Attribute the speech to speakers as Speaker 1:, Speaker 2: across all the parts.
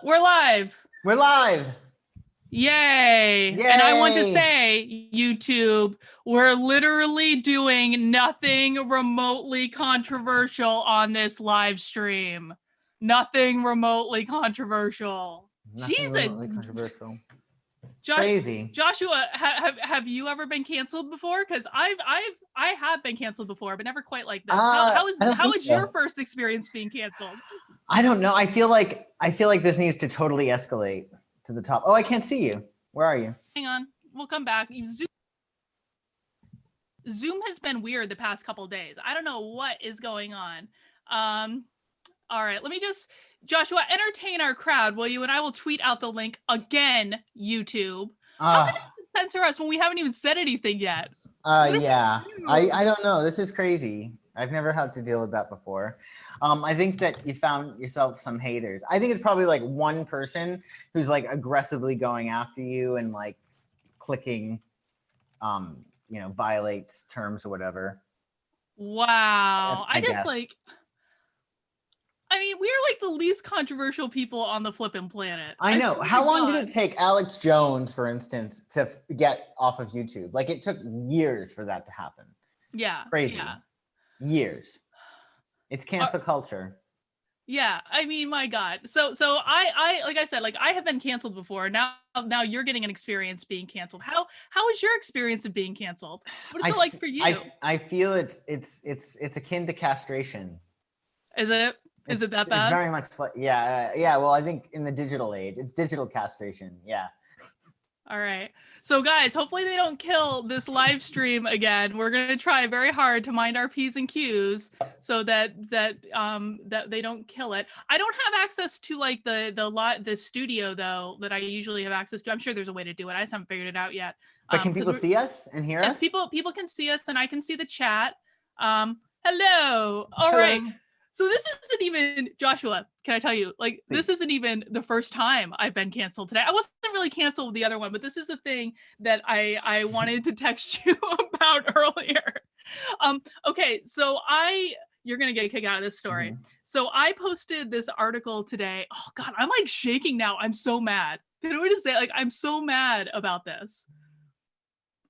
Speaker 1: We're live.
Speaker 2: We're live.
Speaker 1: Yay.
Speaker 2: Yay.
Speaker 1: And I want to say, YouTube, we're literally doing nothing remotely controversial on this live stream. Nothing remotely controversial.
Speaker 2: Nothing remotely controversial. Crazy.
Speaker 1: Joshua, have you ever been canceled before? Because I have been canceled before, but never quite like this. How is your first experience being canceled?
Speaker 2: I don't know. I feel like this needs to totally escalate to the top. Oh, I can't see you. Where are you?
Speaker 1: Hang on. We'll come back. Zoom has been weird the past couple days. I don't know what is going on. All right, let me just, Joshua, entertain our crowd, will you? And I will tweet out the link again, YouTube. How can they censor us when we haven't even said anything yet?
Speaker 2: Yeah. I don't know. This is crazy. I've never had to deal with that before. I think that you found yourself some haters. I think it's probably like one person who's like aggressively going after you and like clicking, violates terms or whatever.
Speaker 1: Wow. I guess. We're like the least controversial people on the flippin' planet.
Speaker 2: I know. How long did it take Alex Jones, for instance, to get off of YouTube? Like it took years for that to happen.
Speaker 1: Yeah.
Speaker 2: Crazy.
Speaker 1: Yeah.
Speaker 2: Years. It's cancel culture.
Speaker 1: Yeah, I mean, my God. So I like I said, like I have been canceled before. Now you're getting an experience being canceled. How is your experience of being canceled? What is it like for you?
Speaker 2: I feel it's akin to castration.
Speaker 1: Is it? Is it that bad?
Speaker 2: It's very much like yeah. Well, I think in the digital age, it's digital castration. Yeah.
Speaker 1: All right. So guys, hopefully they don't kill this live stream again. We're going to try very hard to mind our P's and Q's so that they don't kill it. I don't have access to like the studio though that I usually have access to. I'm sure there's a way to do it. I just haven't figured it out yet.
Speaker 2: But can people see us and hear us?
Speaker 1: Yes, people can see us and I can see the chat. Hello. All right. So this isn't even, Joshua, can I tell you, like, this isn't even the first time I've been canceled today. I wasn't really canceled with the other one, but this is the thing that I wanted to text you about earlier. Okay, so you're going to get a kick out of this story. Mm-hmm. So I posted this article today. Oh God, I'm like shaking now. I'm so mad. Can we just say, like, I'm so mad about this.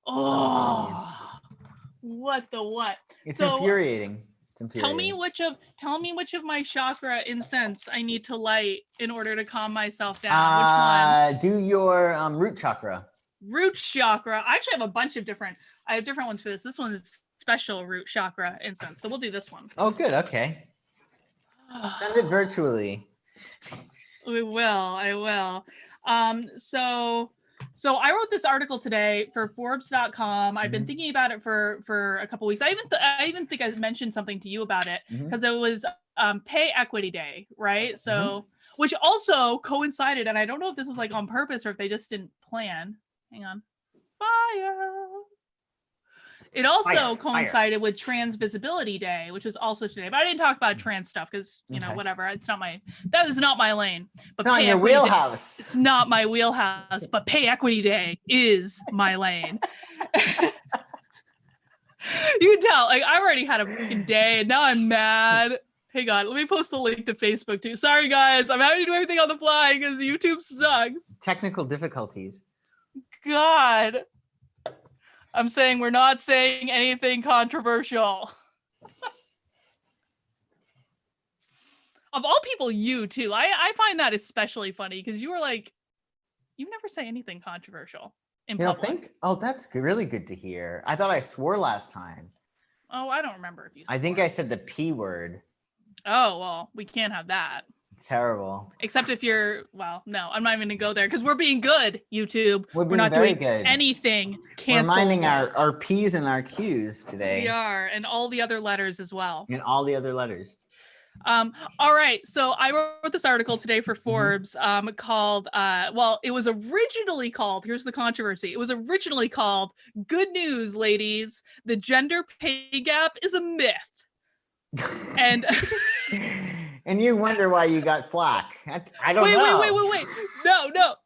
Speaker 1: Oh, what the what?
Speaker 2: It's infuriating.
Speaker 1: Tell me which of my chakra incense I need to light in order to calm myself down. Which one?
Speaker 2: Do your root chakra.
Speaker 1: Root chakra. I actually have a bunch of different. I have different ones for this. This one is special root chakra incense. So we'll do this one.
Speaker 2: Oh, good. Okay. Send it virtually.
Speaker 1: I will. So I wrote this article today for Forbes.com. I've been thinking about it for a couple weeks. I even think I mentioned something to you about it because it was Pay Equity Day, right? So, which also coincided, and I don't know if this was like on purpose or if they just didn't plan. Hang on. Fire. It also coincided with Trans Visibility Day, which was also today. But I didn't talk about trans stuff because, whatever. That is not my lane. But
Speaker 2: it's not your wheelhouse.
Speaker 1: It's not my wheelhouse, but Pay Equity Day is my lane. You can tell, like, I already had a freaking day and now I'm mad. Hang on, let me post the link to Facebook too. Sorry guys, I'm having to do everything on the fly because YouTube sucks.
Speaker 2: Technical difficulties.
Speaker 1: God. I'm saying we're not saying anything controversial. Of all people, you too. I find that especially funny because you were like, you never say anything controversial in public.
Speaker 2: You don't think? Oh, that's really good to hear. I thought I swore last time.
Speaker 1: Oh, I don't remember if you swore.
Speaker 2: I think I said the P word.
Speaker 1: Oh, well, we can't have that.
Speaker 2: Terrible.
Speaker 1: Except if you're, well, no, I'm not even gonna go there because we're being good, YouTube.
Speaker 2: We're
Speaker 1: not
Speaker 2: very
Speaker 1: doing
Speaker 2: good.
Speaker 1: Anything canceled.
Speaker 2: We're minding our P's and our Q's today.
Speaker 1: We are, and all the other letters as well.
Speaker 2: And all the other letters.
Speaker 1: All right, so I wrote this article today for Forbes called, it was originally called, here's the controversy, it was originally called, Good News, Ladies, the Gender Pay Gap is a Myth. And...
Speaker 2: And you wonder why you got flack. I don't know.
Speaker 1: Wait. No.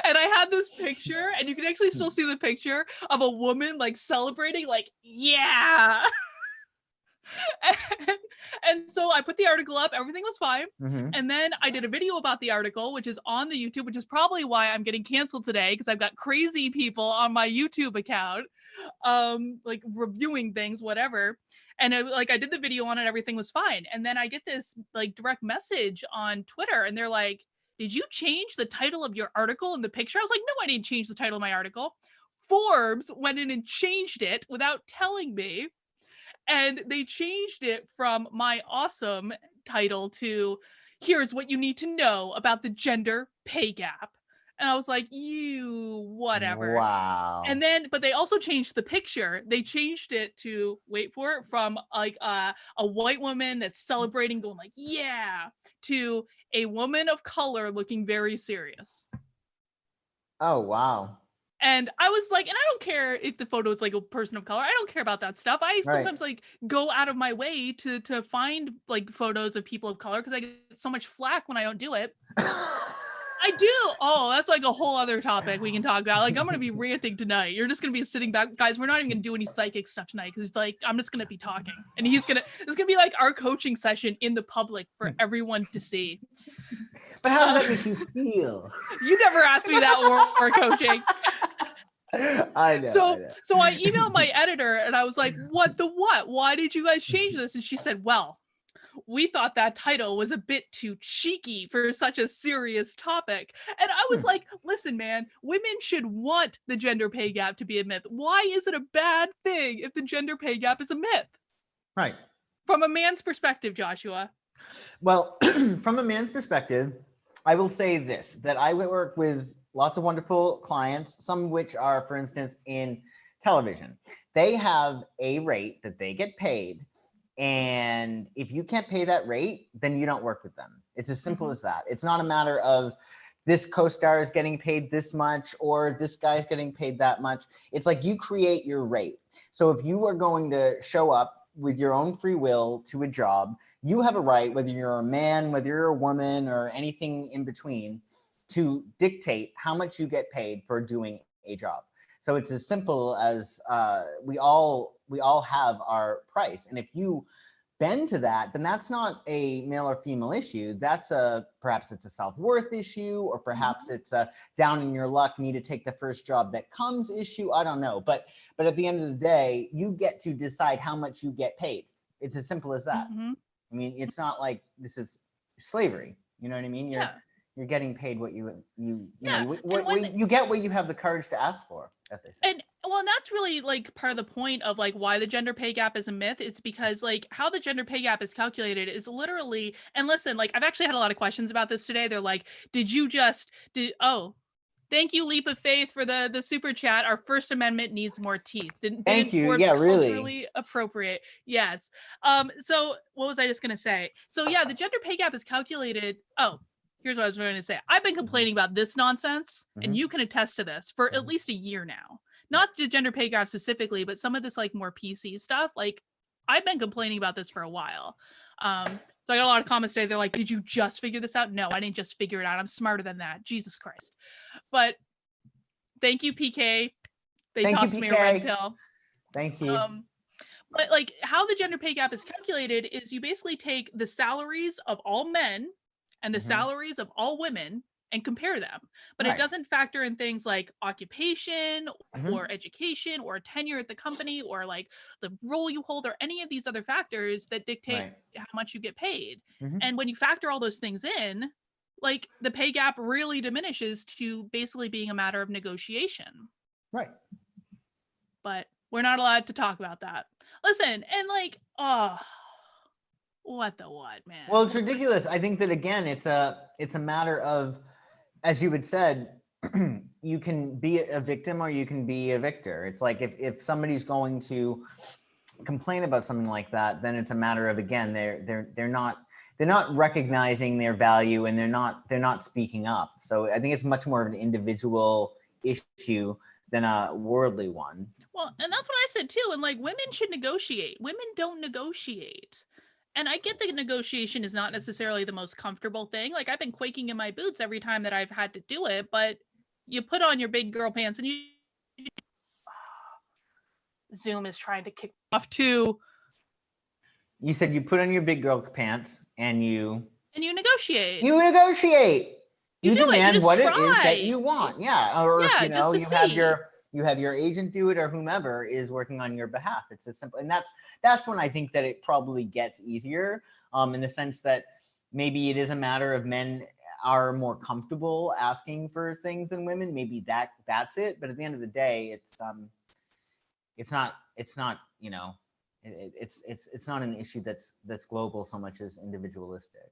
Speaker 1: And I had this picture, and you can actually still see the picture of a woman like celebrating, like, yeah. and, and so I put the article up, everything was fine.
Speaker 2: Mhm.
Speaker 1: And then I did a video about the article, which is on the YouTube, which is probably why I'm getting canceled today, because I've got crazy people on my YouTube account, like reviewing things, whatever. And I did the video on it, everything was fine. And then I get this like direct message on Twitter, and they're like, "Did you change the title of your article in the picture?" I was like, "No, I didn't change the title of my article." Forbes went in and changed it without telling me. And they changed it from my awesome title to "Here's what you need to know about the gender pay gap." And I was like, "You, whatever."
Speaker 2: Wow.
Speaker 1: And then, but they also changed the picture. They changed it to, wait for it, from like a white woman that's celebrating, going like, "Yeah," to a woman of color looking very serious.
Speaker 2: Oh, wow.
Speaker 1: And I was like, and I don't care if the photo is like a person of color. I don't care about that stuff. I
Speaker 2: Right.
Speaker 1: sometimes like go out of my way to find like photos of people of color because I get so much flack when I don't do it. I do. Oh, that's like a whole other topic we can talk about. Like, I'm gonna be ranting tonight. You're just gonna be sitting back, guys. We're not even gonna do any psychic stuff tonight because it's like I'm just gonna be talking, and it's gonna be like our coaching session in the public for everyone to see.
Speaker 2: But how does that make you feel?
Speaker 1: You never asked me that or coaching.
Speaker 2: I know.
Speaker 1: So I emailed my editor and I was like, "What the what? Why did you guys change this?" And she said, "Well, we thought that title was a bit too cheeky for such a serious topic." And I was like, "Listen, man, women should want the gender pay gap to be a myth. Why is it a bad thing if the gender pay gap is a myth?"
Speaker 2: Right.
Speaker 1: From a man's perspective, Joshua.
Speaker 2: Well, from a man's perspective, I will say this, that I work with lots of wonderful clients, some of which are, for instance, in television. They have a rate that they get paid. And if you can't pay that rate, then you don't work with them. It's as simple as that. It's not a matter of this co-star is getting paid this much or this guy's getting paid that much. It's like you create your rate. So if you are going to show up with your own free will to a job, you have a right, whether you're a man, whether you're a woman, or anything in between, to dictate how much you get paid for doing a job. So it's as simple as we all have our price, and if you bend to that, then that's not a male or female issue. That's perhaps it's a self-worth issue, or perhaps it's a down in your luck, need to take the first job that comes issue. I don't know, but at the end of the day, you get to decide how much you get paid. It's as simple as that. I mean, it's not like this is slavery. You know what I mean? You're getting paid what you know, you get what you have the courage to ask for, as they say.
Speaker 1: And that's really like part of the point of like why the gender pay gap is a myth. It's because like how the gender pay gap is calculated is literally, and listen, like I've actually had a lot of questions about this today. They're like, thank you, Leap of Faith, for the super chat. Our First Amendment needs more teeth.
Speaker 2: Thank you. Yeah, really.
Speaker 1: Culturally appropriate. Yes. So what was I just gonna say? So yeah, the gender pay gap is calculated. Oh, here's what I was going to say. I've been complaining about this nonsense, and you can attest to this, for at least a year now. Not the gender pay gap specifically, but some of this like more PC stuff. Like I've been complaining about this for a while. So I got a lot of comments today. They're like, "Did you just figure this out?" No, I didn't just figure it out. I'm smarter than that. Jesus Christ. But thank you, PK. They tossed me a red pill.
Speaker 2: Thank you.
Speaker 1: But like how the gender pay gap is calculated is you basically take the salaries of all men and the salaries of all women and compare them. But it doesn't factor in things like occupation or education or tenure at the company or like the role you hold or any of these other factors that dictate how much you get paid. And when you factor all those things in, like the pay gap really diminishes to basically being a matter of negotiation.
Speaker 2: Right.
Speaker 1: But we're not allowed to talk about that. Listen, and like, what the what, man?
Speaker 2: Well, it's ridiculous. I think that again, it's a matter of, as you had said, you can be a victim or you can be a victor. It's like if somebody's going to complain about something like that, then it's a matter of, again, they're not recognizing their value and they're not speaking up. So I think it's much more of an individual issue than a worldly one.
Speaker 1: Well, and that's what I said too. And like women should negotiate. Women don't negotiate. And I get that negotiation is not necessarily the most comfortable thing. Like I've been quaking in my boots every time that I've had to do it, but you put on your big girl pants and you Zoom is trying to kick off too.
Speaker 2: You said you put on your big girl pants and you
Speaker 1: negotiate.
Speaker 2: You negotiate.
Speaker 1: You do it. You
Speaker 2: demand
Speaker 1: just
Speaker 2: what it is
Speaker 1: try.
Speaker 2: that you want. Yeah. Or
Speaker 1: Yeah,
Speaker 2: if
Speaker 1: just to
Speaker 2: you have your agent do it, or whomever is working on your behalf. It's as simple. And that's when I think that it probably gets easier, in the sense that maybe it is a matter of men are more comfortable asking for things than women. Maybe that's it. But at the end of the day, it's not it's not an issue that's global so much as individualistic.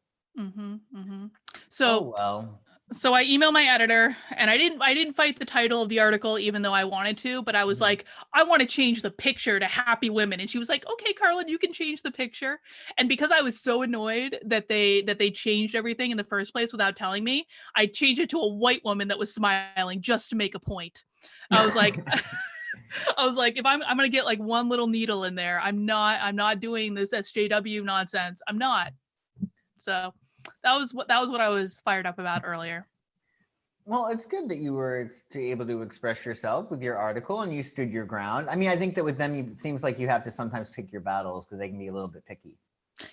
Speaker 1: So
Speaker 2: well.
Speaker 1: So I emailed my editor, and I didn't fight the title of the article, even though I wanted to, but I was like, I want to change the picture to happy women. And she was like, okay, Carlin, you can change the picture. And because I was so annoyed that they changed everything in the first place without telling me, I changed it to a white woman that was smiling just to make a point. I was like, if I'm gonna get like one little needle in there, I'm not doing this SJW nonsense. I'm not. So that was what I was fired up about earlier.
Speaker 2: Well, it's good that you were able to express yourself with your article and you stood your ground. I mean, I think that with them, it seems like you have to sometimes pick your battles because they can be a little bit picky.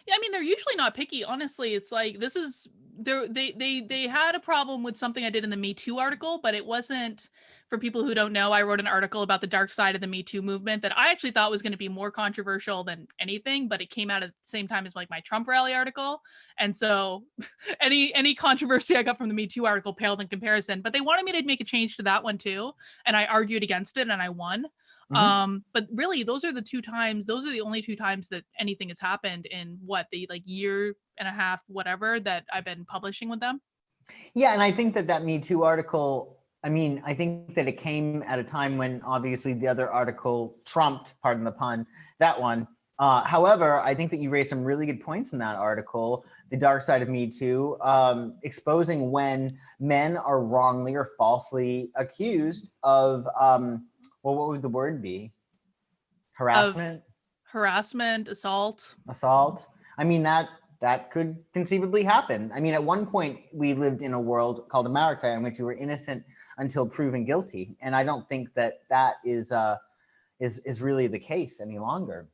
Speaker 1: Yeah, I mean, they're usually not picky. Honestly, it's like they had a problem with something I did in the Me Too article, but it wasn't. For people who don't know, I wrote an article about the dark side of the Me Too movement that I actually thought was going to be more controversial than anything, but it came out at the same time as like my Trump rally article. And so any controversy I got from the Me Too article paled in comparison, but they wanted me to make a change to that one too. And I argued against it and I won. But really those are the only two times that anything has happened in the like year and a half, whatever, that I've been publishing with them.
Speaker 2: Yeah. And I think that Me Too article, I mean, I think that it came at a time when obviously the other article trumped, pardon the pun, that one. However, I think that you raised some really good points in that article, the dark side of Me Too, exposing when men are wrongly or falsely accused of, well, what would the word be? Harassment?
Speaker 1: Assault.
Speaker 2: I mean, that could conceivably happen. I mean, at one point we lived in a world called America in which you were innocent until proven guilty. And I don't think that is really the case any longer.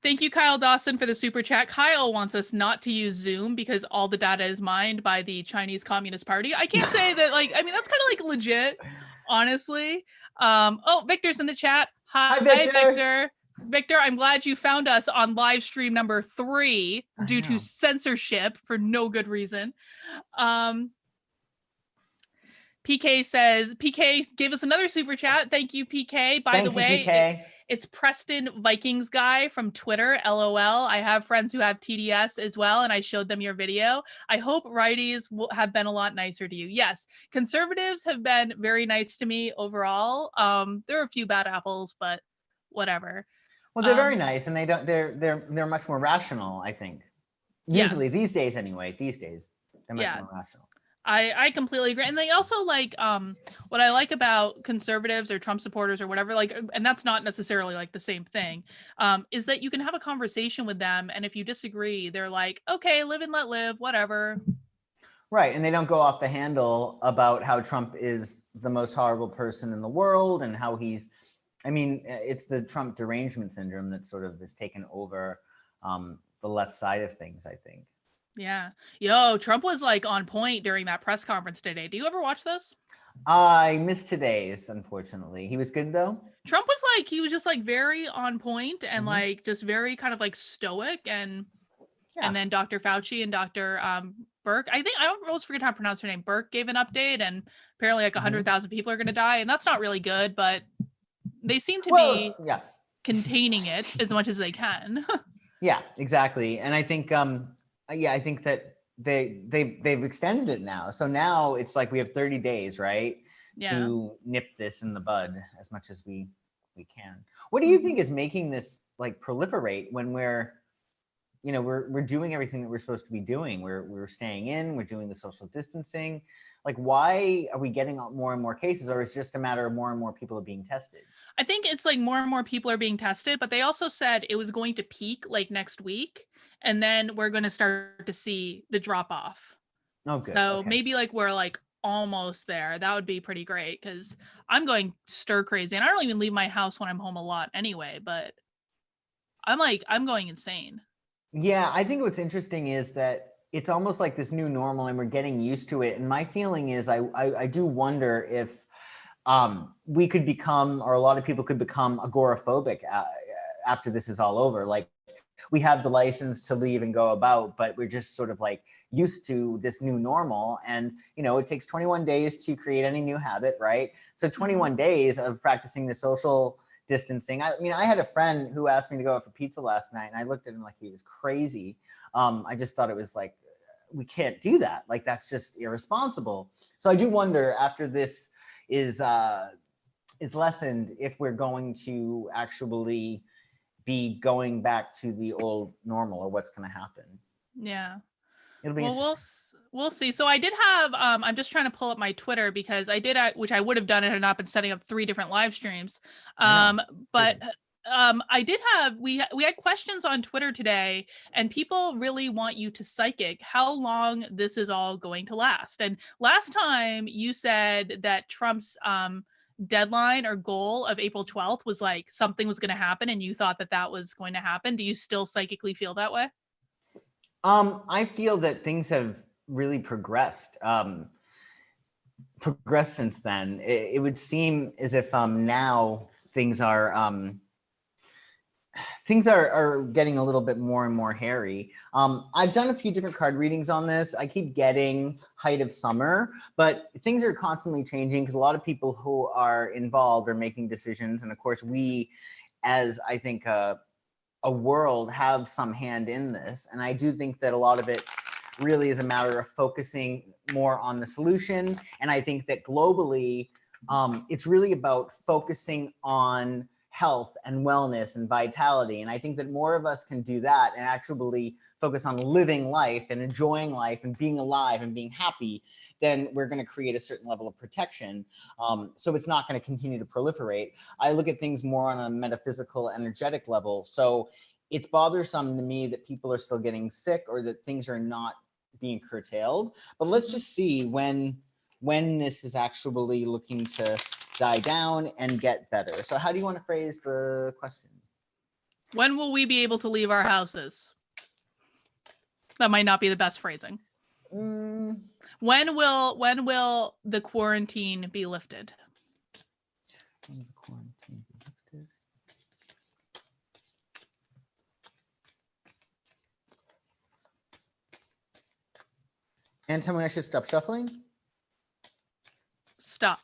Speaker 1: Thank you, Kyle Dawson, for the super chat. Kyle wants us not to use Zoom because all the data is mined by the Chinese Communist Party. I can't say that, like, I mean, that's kind of like legit, honestly. Oh, Victor's in the chat. Hi, Victor. Victor, I'm glad you found us on live stream number 3 due to censorship for no good reason. PK gave us another super chat. Thank you, PK. By the way, it's Preston Vikings guy from Twitter, LOL. I have friends who have TDS as well, and I showed them your video. I hope righties have been a lot nicer to you. Yes, conservatives have been very nice to me overall. There are a few bad apples, but whatever.
Speaker 2: Well, they're very nice, and they're much more rational, I think. Usually, these days anyway. These days, they're much more rational.
Speaker 1: I completely agree. And they also like what I like about conservatives or Trump supporters or whatever, like, and that's not necessarily like the same thing, is that you can have a conversation with them. And if you disagree, they're like, okay, live and let live, whatever.
Speaker 2: Right. And they don't go off the handle about how Trump is the most horrible person in the world and how it's the Trump derangement syndrome that sort of has taken over the left side of things, I think.
Speaker 1: Yeah. Yo, Trump was like on point during that press conference today. Do you ever watch this?
Speaker 2: I missed today's, unfortunately. He was good though.
Speaker 1: Trump was like, he was just like very on point and like just very kind of like stoic. And then Dr. Fauci and Dr. Burke, I always forget how to pronounce her name. Burke gave an update and apparently like 100,000 people are going to die. And that's not really good, but they seem to be containing it as much as they can.
Speaker 2: Yeah, exactly. And I think, I think that they've extended it now. So now it's like we have 30 days, right? To nip this in the bud as much as we can. What do you think is making this like proliferate when we're doing everything that we're supposed to be doing? We're staying in, we're doing the social distancing. Like, why are we getting more and more cases, or is it just a matter of more and more people are being tested?
Speaker 1: I think it's like more and more people are being tested, but they also said it was going to peak like next week. And then we're going to start to see the drop off.
Speaker 2: Oh, good.
Speaker 1: So maybe like we're like almost there. That would be pretty great because I'm going stir crazy. And I don't even leave my house when I'm home a lot anyway, but I'm going insane.
Speaker 2: Yeah, I think what's interesting is that it's almost like this new normal and we're getting used to it. And my feeling is I do wonder if we could become, or a lot of people could become agoraphobic after this is all over. Like we have the license to leave and go about, but we're just sort of like used to this new normal. And, you know, it takes 21 days to create any new habit, right? So 21 days of practicing the social distancing. I mean, I had a friend who asked me to go out for pizza last night and I looked at him like he was crazy. I just thought it was like, we can't do that. Like, that's just irresponsible. So I do wonder after this is lessened if we're going to actually be going back to the old normal or what's going to happen.
Speaker 1: Yeah.
Speaker 2: It'll be
Speaker 1: Well, we'll see. So I did have I'm just trying to pull up my Twitter because I did which I would have done it had not been setting up 3 different live streams. But I did have we had questions on Twitter today, and people really want you to psychic how long this is all going to last. And last time you said that Trump's deadline or goal of April 12th was like something was going to happen, and you thought that that was going to happen. Do you still psychically feel that way?
Speaker 2: I feel that things have really progressed since then. It would seem as if now things are getting a little bit more and more hairy. I've done a few different card readings on this. I keep getting height of summer, but things are constantly changing because a lot of people who are involved are making decisions. And of course, we, as I think a world, have some hand in this. And I do think that a lot of it really is a matter of focusing more on the solution. And I think that globally, it's really about focusing on health and wellness and vitality. And I think that more of us can do that and actually focus on living life and enjoying life and being alive and being happy, then we're going to create a certain level of protection. So it's not going to continue to proliferate. I look at things more on a metaphysical, energetic level. So it's bothersome to me that people are still getting sick or that things are not being curtailed. But let's just see when this is actually looking to die down and get better. So how do you want to phrase the question?
Speaker 1: When will we be able to leave our houses? That might not be the best phrasing. When will the quarantine be lifted?
Speaker 2: When the quarantine be lifted? And tell me I should stop shuffling?
Speaker 1: Stop.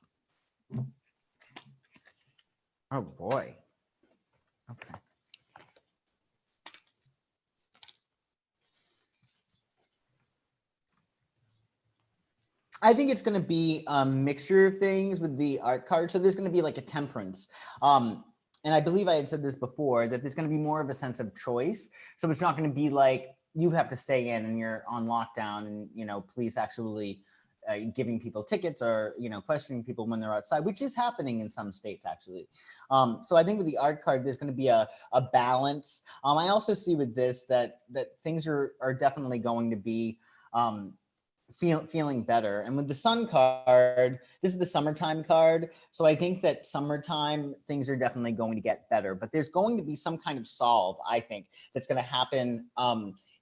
Speaker 2: Oh boy. Okay. I think it's going to be a mixture of things with the art card. So there's going to be like a temperance. And I believe I had said this before, that there's going to be more of a sense of choice. So it's not going to be like you have to stay in and you're on lockdown and, you know, police actually giving people tickets or, you know, questioning people when they're outside, which is happening in some states actually. So I think with the art card, there's going to be a balance. I also see with this that things are definitely going to be feeling better. And with the sun card, this is the summertime card. So I think that summertime things are definitely going to get better, but there's going to be some kind of solve, I think, that's going to happen.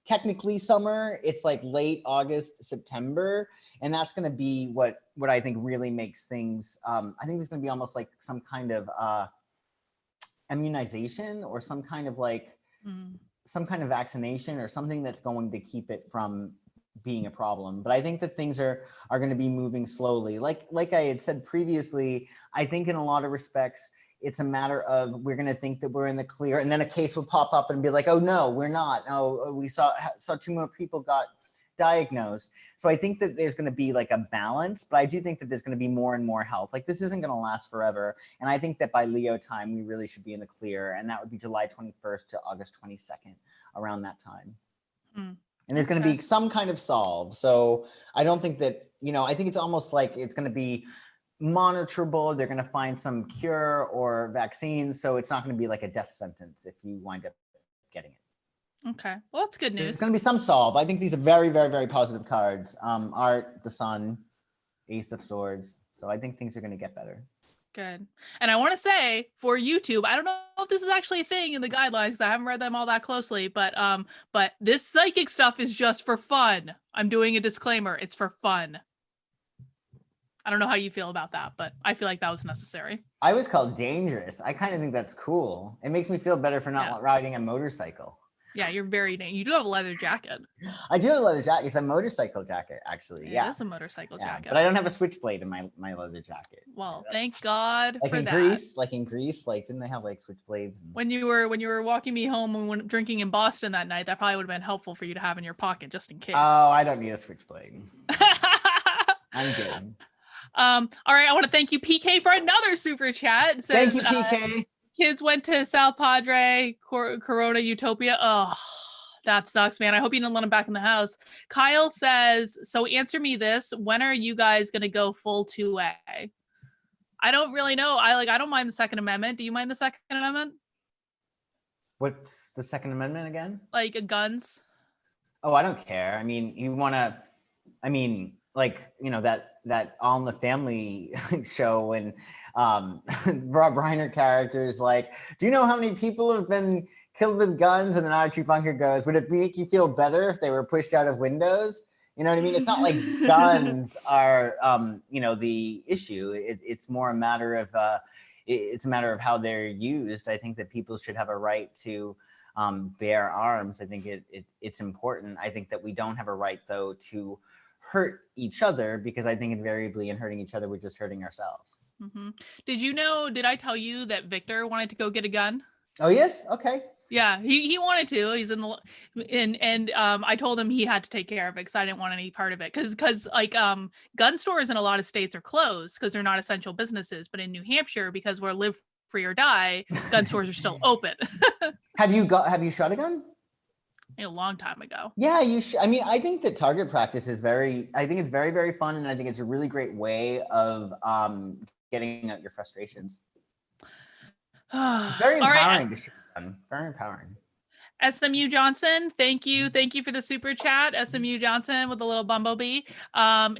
Speaker 2: Technically summer, it's like late August, September. And that's going to be what I think really makes things, I think there's going to be almost like some kind of immunization or some kind of like, some kind of vaccination or something that's going to keep it from being a problem. But I think that things are going to be moving slowly. Like I had said previously, I think in a lot of respects, it's a matter of we're going to think that we're in the clear, and then a case will pop up and be like, oh no, we're not. Oh, we saw 2 more people got diagnosed. So I think that there's going to be like a balance, but I do think that there's going to be more and more health. Like this isn't going to last forever. And I think that by Leo time, we really should be in the clear. And that would be July 21st to August 22nd, around that time. And there's going to be some kind of solve. So I don't think that, you know, I think it's almost like it's going to be monitorable. They're going to find some cure or vaccine. So it's not going to be like a death sentence if you wind up getting it.
Speaker 1: Okay. Well, that's good news.
Speaker 2: There's going to be some solve. I think these are very, very, very positive cards. Art, the Sun, Ace of Swords. So I think things are going to get better.
Speaker 1: Good. And I want to say for YouTube, I don't know if this is actually a thing in the guidelines because I haven't read them all that closely, but this psychic stuff is just for fun. I'm doing a disclaimer. It's for fun. I don't know how you feel about that, but I feel like that was necessary.
Speaker 2: I was called dangerous. I kind of think that's cool. It makes me feel better for not riding a motorcycle.
Speaker 1: Yeah, you're very dangerous. You do have a leather jacket.
Speaker 2: I do have a leather jacket. It's a motorcycle jacket, actually. Yeah,
Speaker 1: it's a motorcycle jacket.
Speaker 2: But I don't have a switchblade in my leather jacket.
Speaker 1: Well, thank God
Speaker 2: like
Speaker 1: for
Speaker 2: in
Speaker 1: that.
Speaker 2: Greece, didn't they have like switchblades?
Speaker 1: When you were walking me home when drinking in Boston that night, that probably would have been helpful for you to have in your pocket just in case.
Speaker 2: Oh, I don't need a switchblade. I'm good.
Speaker 1: All right, I want to thank you, PK, for another super chat. It says,
Speaker 2: thank you, PK.
Speaker 1: Kids went to South Padre, Corona Utopia. Oh, that sucks, man. I hope you didn't let them back in the house. Kyle says, so answer me this. When are you guys going to go full 2A? I don't really know. I don't mind the Second Amendment. Do you mind the Second Amendment?
Speaker 2: What's the Second Amendment again?
Speaker 1: Like guns.
Speaker 2: Oh, I don't care. I mean, that All in the Family show when Rob Reiner characters like, do you know how many people have been killed with guns? And then Archie Bunker goes, would it make you feel better if they were pushed out of windows? You know what I mean? It's not like guns are, the issue. It's more a matter of, it's a matter of how they're used. I think that people should have a right to bear arms. I think it's important. I think that we don't have a right, though, to hurt each other, because I think invariably in hurting each other, we're just hurting ourselves.
Speaker 1: Mm-hmm. Did I tell you that Victor wanted to go get a gun?
Speaker 2: Oh, yes. Okay.
Speaker 1: Yeah, he wanted to. He's and I told him he had to take care of it because I didn't want any part of it. Because gun stores in a lot of states are closed because they're not essential businesses. But in New Hampshire, because we're live free or die, gun stores are still open.
Speaker 2: Have you shot a gun?
Speaker 1: A long time ago.
Speaker 2: Yeah, you should. I mean, I think that target practice is very, very, very fun. And I think it's a really great way of getting out your frustrations. It's very empowering to shoot a gun. Very empowering.
Speaker 1: SMU Johnson, thank you for the super chat. SMU Johnson with a little bumblebee.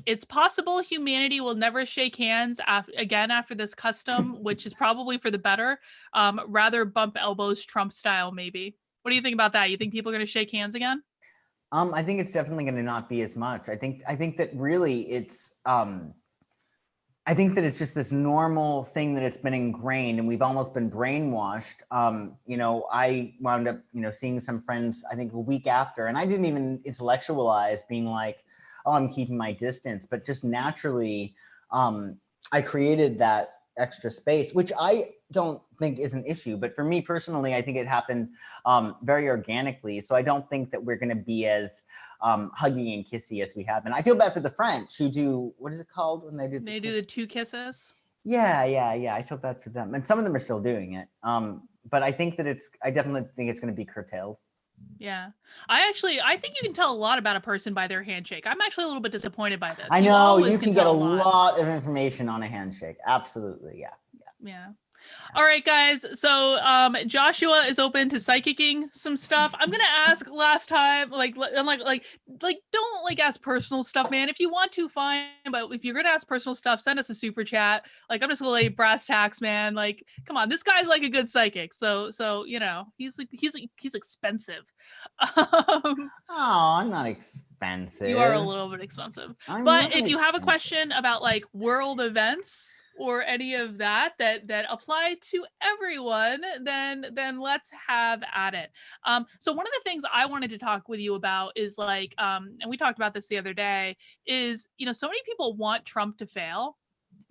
Speaker 1: It's possible humanity will never shake hands again after this custom, which is probably for the better. Rather bump elbows Trump style, maybe. What do you think about that? You think people are going to shake hands again?
Speaker 2: I think it's definitely going to not be as much. I think that really it's, I think that it's just this normal thing that it's been ingrained and we've almost been brainwashed. I wound up, seeing some friends, I think a week after, and I didn't even intellectualize being like, oh, I'm keeping my distance, but just naturally, I created that extra space, which I don't think is an issue. But for me personally, I think it happened very organically. So I don't think that we're going to be as huggy and kissy as we have been. I feel bad for the French who do, what is it called when they do
Speaker 1: the two kisses? Yeah.
Speaker 2: I feel bad for them. And some of them are still doing it. But I think that I definitely think it's going to be curtailed.
Speaker 1: Yeah. I think you can tell a lot about a person by their handshake. I'm actually a little bit disappointed by this.
Speaker 2: I know, you can get a lot of information on a handshake. Absolutely. Yeah.
Speaker 1: All right, guys. So Joshua is open to psychicking some stuff. I'm gonna ask last time, don't ask personal stuff, man. If you want to, fine. But if you're gonna ask personal stuff, send us a super chat. I'm just gonna lay brass tacks, man. Come on, this guy's a good psychic. So he's expensive.
Speaker 2: Oh, I'm not expensive.
Speaker 1: You are a little bit expensive. But if you have a question about world events or any of that apply to everyone, then let's have at it. So one of the things I wanted to talk with you about is and we talked about this the other day, is so many people want Trump to fail,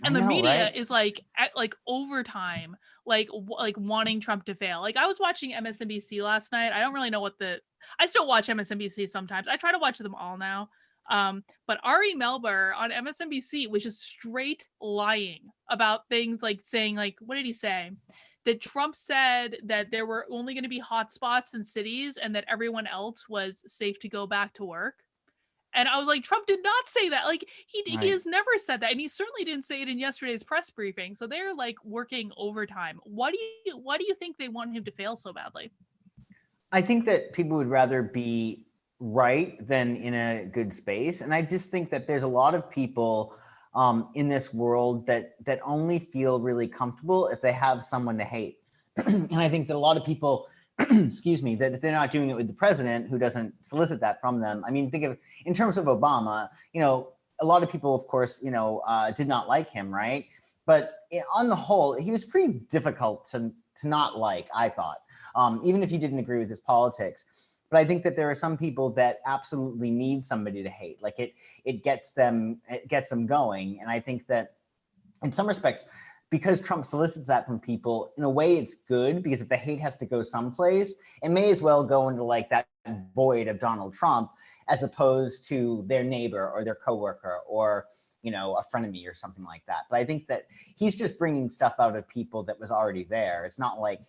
Speaker 1: and the media is at overtime, wanting Trump to fail. I was watching MSNBC last night. I don't really know I still watch MSNBC sometimes. I try to watch them all now. But Ari Melber on MSNBC was just straight lying about things saying what did he say? That Trump said that there were only going to be hot spots in cities and that everyone else was safe to go back to work. And I was like, Trump did not say that. He has never said that. And he certainly didn't say it in yesterday's press briefing. So they're working overtime. Why do you think they want him to fail so badly?
Speaker 2: I think that people would rather be right than in a good space. And I just think that there's a lot of people in this world that only feel really comfortable if they have someone to hate. And I think that a lot of people, excuse me, that if they're not doing it with the president who doesn't solicit that from them. I mean, think of in terms of Obama, a lot of people, of course, did not like him, right? But on the whole, he was pretty difficult to not like, I thought, even if you didn't agree with his politics. But I think that there are some people that absolutely need somebody to hate. Like it gets them going. And I think that in some respects, because Trump solicits that from people, in a way it's good, because if the hate has to go someplace, it may as well go into like that void of Donald Trump, as opposed to their neighbor or their coworker or a frenemy or something like that. But I think that he's just bringing stuff out of people that was already there. It's not like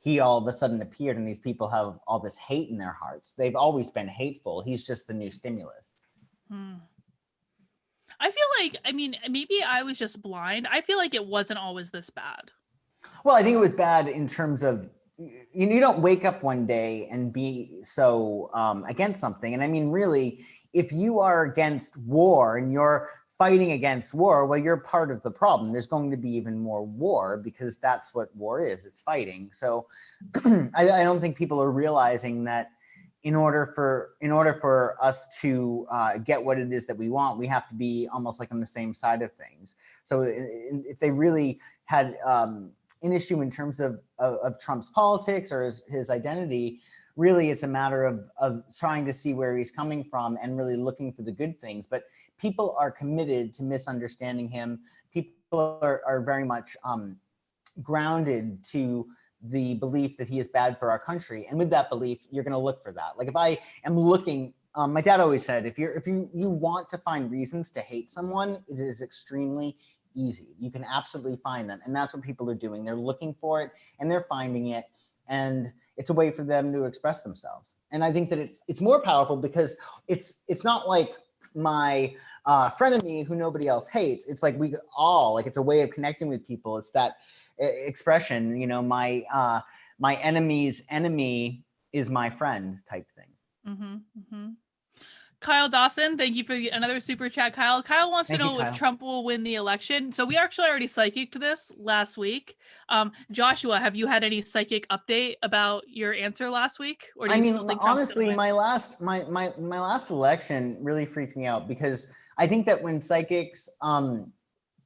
Speaker 2: he all of a sudden appeared and these people have all this hate in their hearts. They've always been hateful. He's just the new stimulus.
Speaker 1: I feel like, I mean, maybe I was just blind. I feel like it wasn't always this bad.
Speaker 2: Well, I think it was bad in terms of you don't wake up one day and be so against something. And I mean, really, if you are against war and you're fighting against war, well, you're part of the problem. There's going to be even more war because that's what war is. It's fighting. So I don't think people are realizing that in order for us to get what it is that we want, we have to be almost like on the same side of things. So if they really had an issue in terms of Trump's politics or his identity, really it's a matter of trying to see where he's coming from and really looking for the good things. But people are committed to misunderstanding him. People are very much grounded to the belief that he is bad for our country. And with that belief, you're going to look for that. Like if I am looking, my dad always said, if you want to find reasons to hate someone, it is extremely easy. You can absolutely find them. And that's what people are doing. They're looking for it and they're finding it. And it's a way for them to express themselves. And I think that it's more powerful because it's not like my frenemy who nobody else hates. It's like we all, like it's a way of connecting with people. It's that expression, my enemy's enemy is my friend type thing.
Speaker 1: Kyle Dawson, thank you for another super chat. Kyle wants to know if Trump will win the election. So we actually already psychicked this last week. Joshua, have you had any psychic update about your answer last week? Or do you still think
Speaker 2: honestly, my last election really freaked me out because I think that when psychics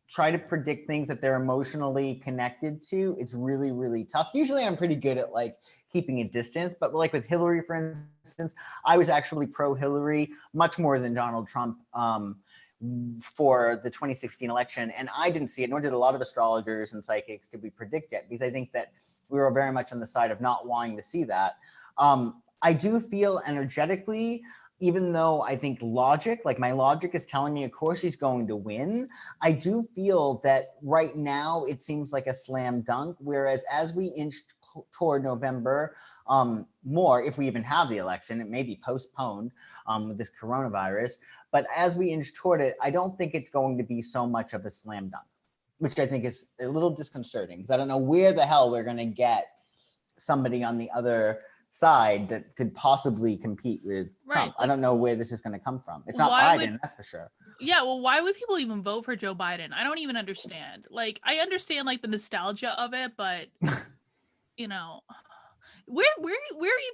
Speaker 2: try to predict things that they're emotionally connected to, it's really, really tough. Usually I'm pretty good at like keeping a distance, but like with Hillary, for instance, I was actually pro-Hillary much more than Donald Trump for the 2016 election. And I didn't see it, nor did a lot of astrologers and psychics to predict it, because I think that we were very much on the side of not wanting to see that. I do feel energetically, even though I think logic, like my logic is telling me, of course, he's going to win. I do feel that right now it seems like a slam dunk. Whereas as we inch toward November more, if we even have the election, it may be postponed with this coronavirus. But as we inch toward it, I don't think it's going to be so much of a slam dunk, which I think is a little disconcerting because I don't know where the hell we're going to get somebody on the other side that could possibly compete with Trump. Like, I don't know where this is going to come from. It's not Biden, that's for sure.
Speaker 1: Yeah, well, why would people even vote for Joe Biden? I don't even understand. Like, I understand like the nostalgia of it, but where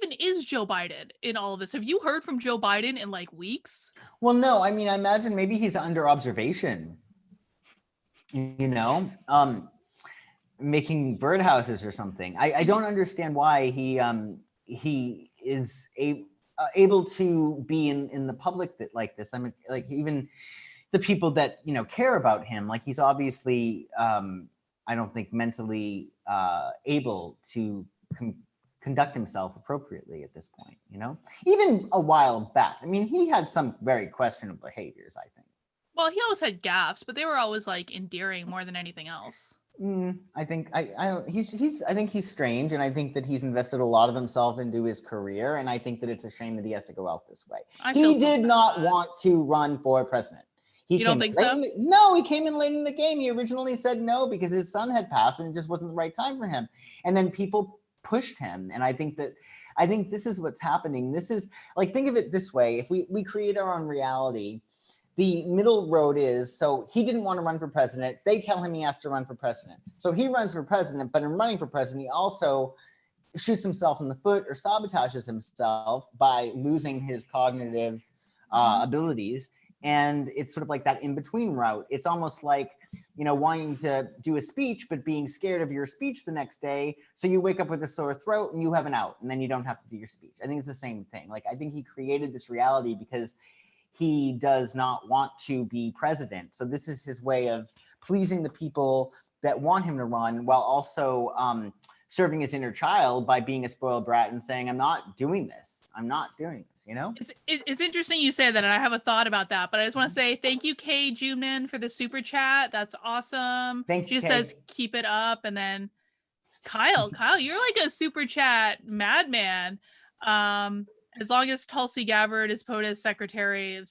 Speaker 1: even is Joe Biden in all of this? Have you heard from Joe Biden in like weeks?
Speaker 2: Well, no, I mean, I imagine maybe he's under observation, making birdhouses or something. I don't understand why he is able to be in the public like this. I mean, like even the people that care about him, like he's obviously I don't think mentally able to conduct himself appropriately at this point. Even a while back, I mean, he had some very questionable behaviors, I think.
Speaker 1: Well, he always had gaffes, but they were always like endearing more than anything else.
Speaker 2: I think I think he's strange, and I think that he's invested a lot of himself into his career, and I think that it's a shame that he has to go out this way. He did not want to run for president.
Speaker 1: You don't think so?
Speaker 2: No, he came in late in the game. He originally said no because his son had passed, and it just wasn't the right time for him. And then people pushed him, and I think this is what's happening. This is like, think of it this way: if we create our own reality, The middle road is, so he didn't want to run for president. They tell him he has to run for president. So he runs for president, but in running for president, he also shoots himself in the foot or sabotages himself by losing his cognitive abilities. And it's sort of like that in-between route. It's almost like, wanting to do a speech, but being scared of your speech the next day. So you wake up with a sore throat and you have an out, and then you don't have to do your speech. I think it's the same thing. Like, I think he created this reality because he does not want to be president. So this is his way of pleasing the people that want him to run, while also serving his inner child by being a spoiled brat and saying, I'm not doing this. I'm not doing this,
Speaker 1: It's interesting you say that, and I have a thought about that, but I just want to say thank you, Kay Juman, for the super chat. That's awesome.
Speaker 2: Thank you,
Speaker 1: She just
Speaker 2: Kay.
Speaker 1: says, keep it up. And then Kyle, you're like a super chat madman. As long as Tulsi Gabbard is POTUS secretary,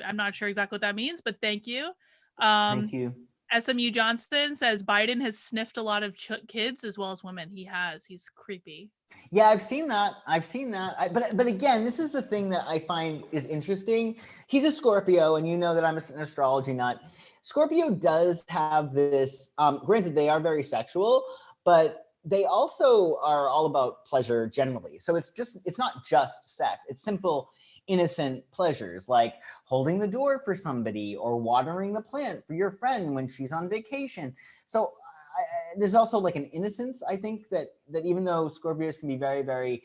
Speaker 1: I'm not sure exactly what that means, but thank you.
Speaker 2: Thank you.
Speaker 1: SMU Johnston says Biden has sniffed a lot of kids as well as women. He has. He's creepy.
Speaker 2: Yeah, I've seen that. But again, this is the thing that I find is interesting. He's a Scorpio, and you know that I'm an astrology nut. Scorpio does have this, granted, they are very sexual, but they also are all about pleasure generally. So it's not just sex. It's simple, innocent pleasures like holding the door for somebody or watering the plant for your friend when she's on vacation. So there's also like an innocence, I think, that even though Scorpios can be very, very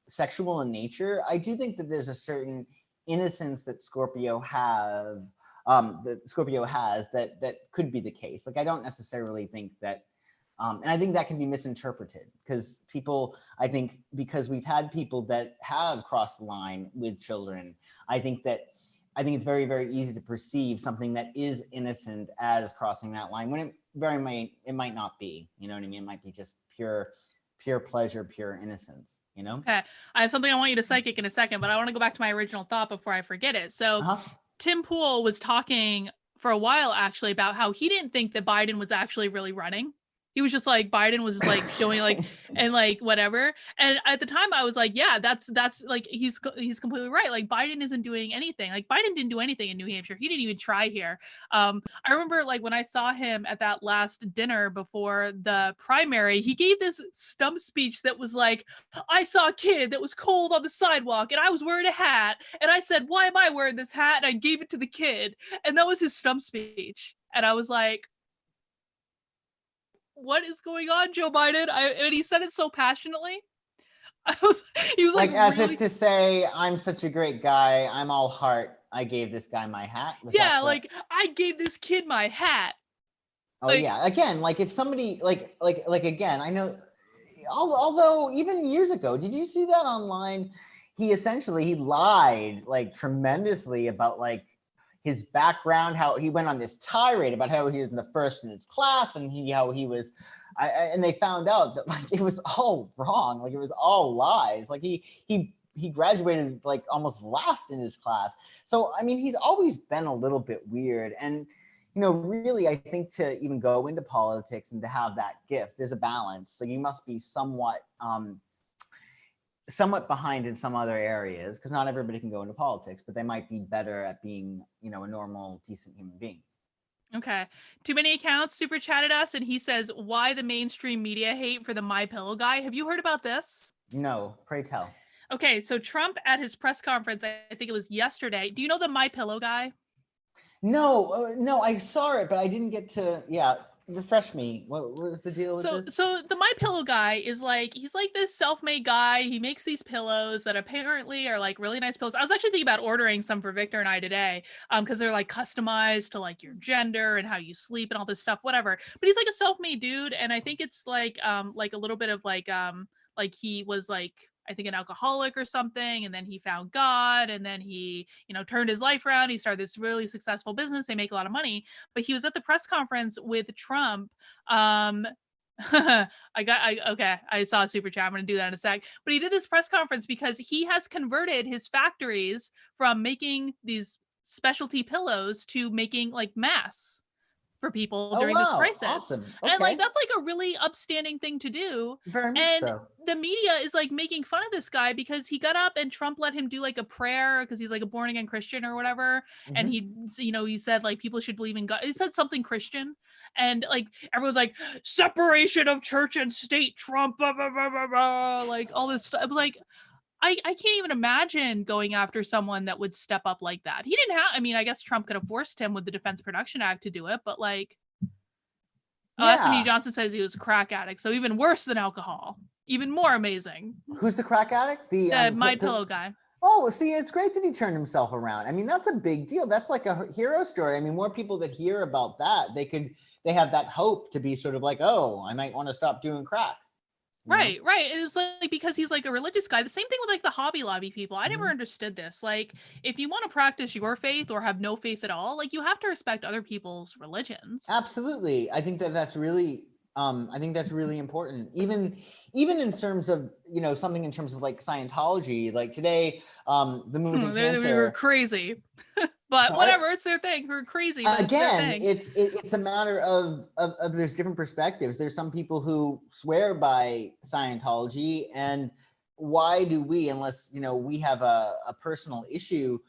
Speaker 2: sexual in nature, I do think that there's a certain innocence that Scorpio has that could be the case. Like, I don't necessarily think that, and I think that can be misinterpreted because because we've had people that have crossed the line with children, I think it's very, very easy to perceive something that is innocent as crossing that line when it might not be, you know what I mean? It might be just pure pleasure, pure innocence,
Speaker 1: Okay. I have something I want you to psychic in a second, but I want to go back to my original thought before I forget it. So Tim Pool was talking for a while actually about how he didn't think that Biden was actually really running. He was just like, Biden was just like showing like, and like whatever. And at the time I was like, yeah, that's like, he's completely right. Like, Biden isn't doing anything. Like, Biden didn't do anything in New Hampshire. He didn't even try here. I remember like when I saw him at that last dinner before the primary, he gave this stump speech that was like, I saw a kid that was cold on the sidewalk and I was wearing a hat. And I said, why am I wearing this hat? And I gave it to the kid. And that was his stump speech. And I was like, what is going on, Joe Biden? And he said it so passionately. He was like
Speaker 2: as if to say, I'm such a great guy. I'm all heart. I gave this guy my hat.
Speaker 1: Like, I gave this kid my hat.
Speaker 2: Oh, like, yeah. Again, like if somebody like again, I know, although even years ago, did you see that online? He lied like tremendously about like his background, how he went on this tirade about how he was in the first in his class and how he was, and they found out that like it was all wrong, like it was all lies. Like he graduated like almost last in his class. So I mean, he's always been a little bit weird, and really, I think to even go into politics and to have that gift, there's a balance. So you must be somewhat behind in some other areas, because not everybody can go into politics, but they might be better at being, a normal, decent human being.
Speaker 1: Okay. Too Many Accounts super chatted us, and he says, why the mainstream media hate for the MyPillow guy? Have you heard about this?
Speaker 2: No, pray tell.
Speaker 1: Okay, so Trump at his press conference, I think it was yesterday. Do you know the MyPillow guy?
Speaker 2: No, I saw it, but I didn't get to, refresh me. What was the deal with this?
Speaker 1: So the MyPillow guy is like, he's like this self-made guy. He makes these pillows that apparently are like really nice pillows. I was actually thinking about ordering some for Victor and I today, because they're like customized to like your gender and how you sleep and all this stuff, whatever. But he's like a self-made dude, and I think it's like a little bit of like he was like, I think, an alcoholic or something, and then he found God, and then he, turned his life around. He started this really successful business. They make a lot of money, but he was at the press conference with Trump. I saw a super chat. I'm going to do that in a sec. But he did this press conference because he has converted his factories from making these specialty pillows to making like masks. for people
Speaker 2: Oh,
Speaker 1: during this
Speaker 2: wow.
Speaker 1: crisis.
Speaker 2: Awesome.
Speaker 1: And like
Speaker 2: Okay.
Speaker 1: that's like a really upstanding thing to do.
Speaker 2: Very much
Speaker 1: And
Speaker 2: so.
Speaker 1: the media is like making fun of this guy because he got up and Trump let him do like a prayer because he's like a born again Christian or whatever. And
Speaker 2: Mhm.
Speaker 1: he, you know, he said like people should believe in God. He said something Christian, and like everyone's like separation of church and state, Trump, blah, blah, blah, blah, blah, like all this stuff. Like I can't even imagine going after someone that would step up like that. He didn't have, I mean, I guess Trump could have forced him with the Defense Production Act to do it, but like, oh, SMU
Speaker 2: Yeah.
Speaker 1: Johnson says he was a crack addict, so even worse than alcohol, even more amazing.
Speaker 2: Who's the crack addict? The
Speaker 1: The My Pillow guy.
Speaker 2: Oh, well, see, it's great that he turned himself around. I mean, that's a big deal. That's like a hero story. I mean, more people that hear about that, they have that hope to be sort of like, oh, I might want to stop doing crack. You know?
Speaker 1: Right. It's like because he's like a religious guy. The same thing with like the Hobby Lobby people. I never
Speaker 2: Mhm.
Speaker 1: understood this. Like, if you want to practice your faith or have no faith at all, like you have to respect other people's religions.
Speaker 2: Absolutely. I think that that's really important. Even in terms of, you know, something in terms of like Scientology, like today, the Movies and
Speaker 1: We
Speaker 2: Cancer.
Speaker 1: were crazy. But
Speaker 2: Sorry?
Speaker 1: whatever, it's their thing. We're crazy. But
Speaker 2: Again,
Speaker 1: it's their thing.
Speaker 2: it's a matter of there's different perspectives. There's some people who swear by Scientology, and why do we, unless you know we have a personal issue,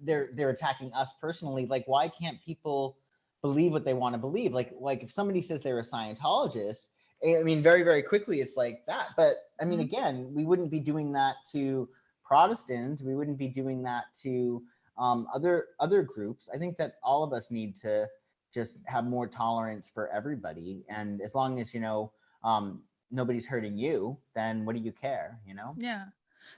Speaker 2: they're attacking us personally. Like, why can't people believe what they want to believe? Like if somebody says they're a Scientologist, I mean, very, very quickly it's like that. But I mean, again, we wouldn't be doing that to Protestants. We wouldn't be doing that to other groups. I think that all of us need to just have more tolerance for everybody, and as long as you know nobody's hurting you, then what do you care, you know?
Speaker 1: Yeah.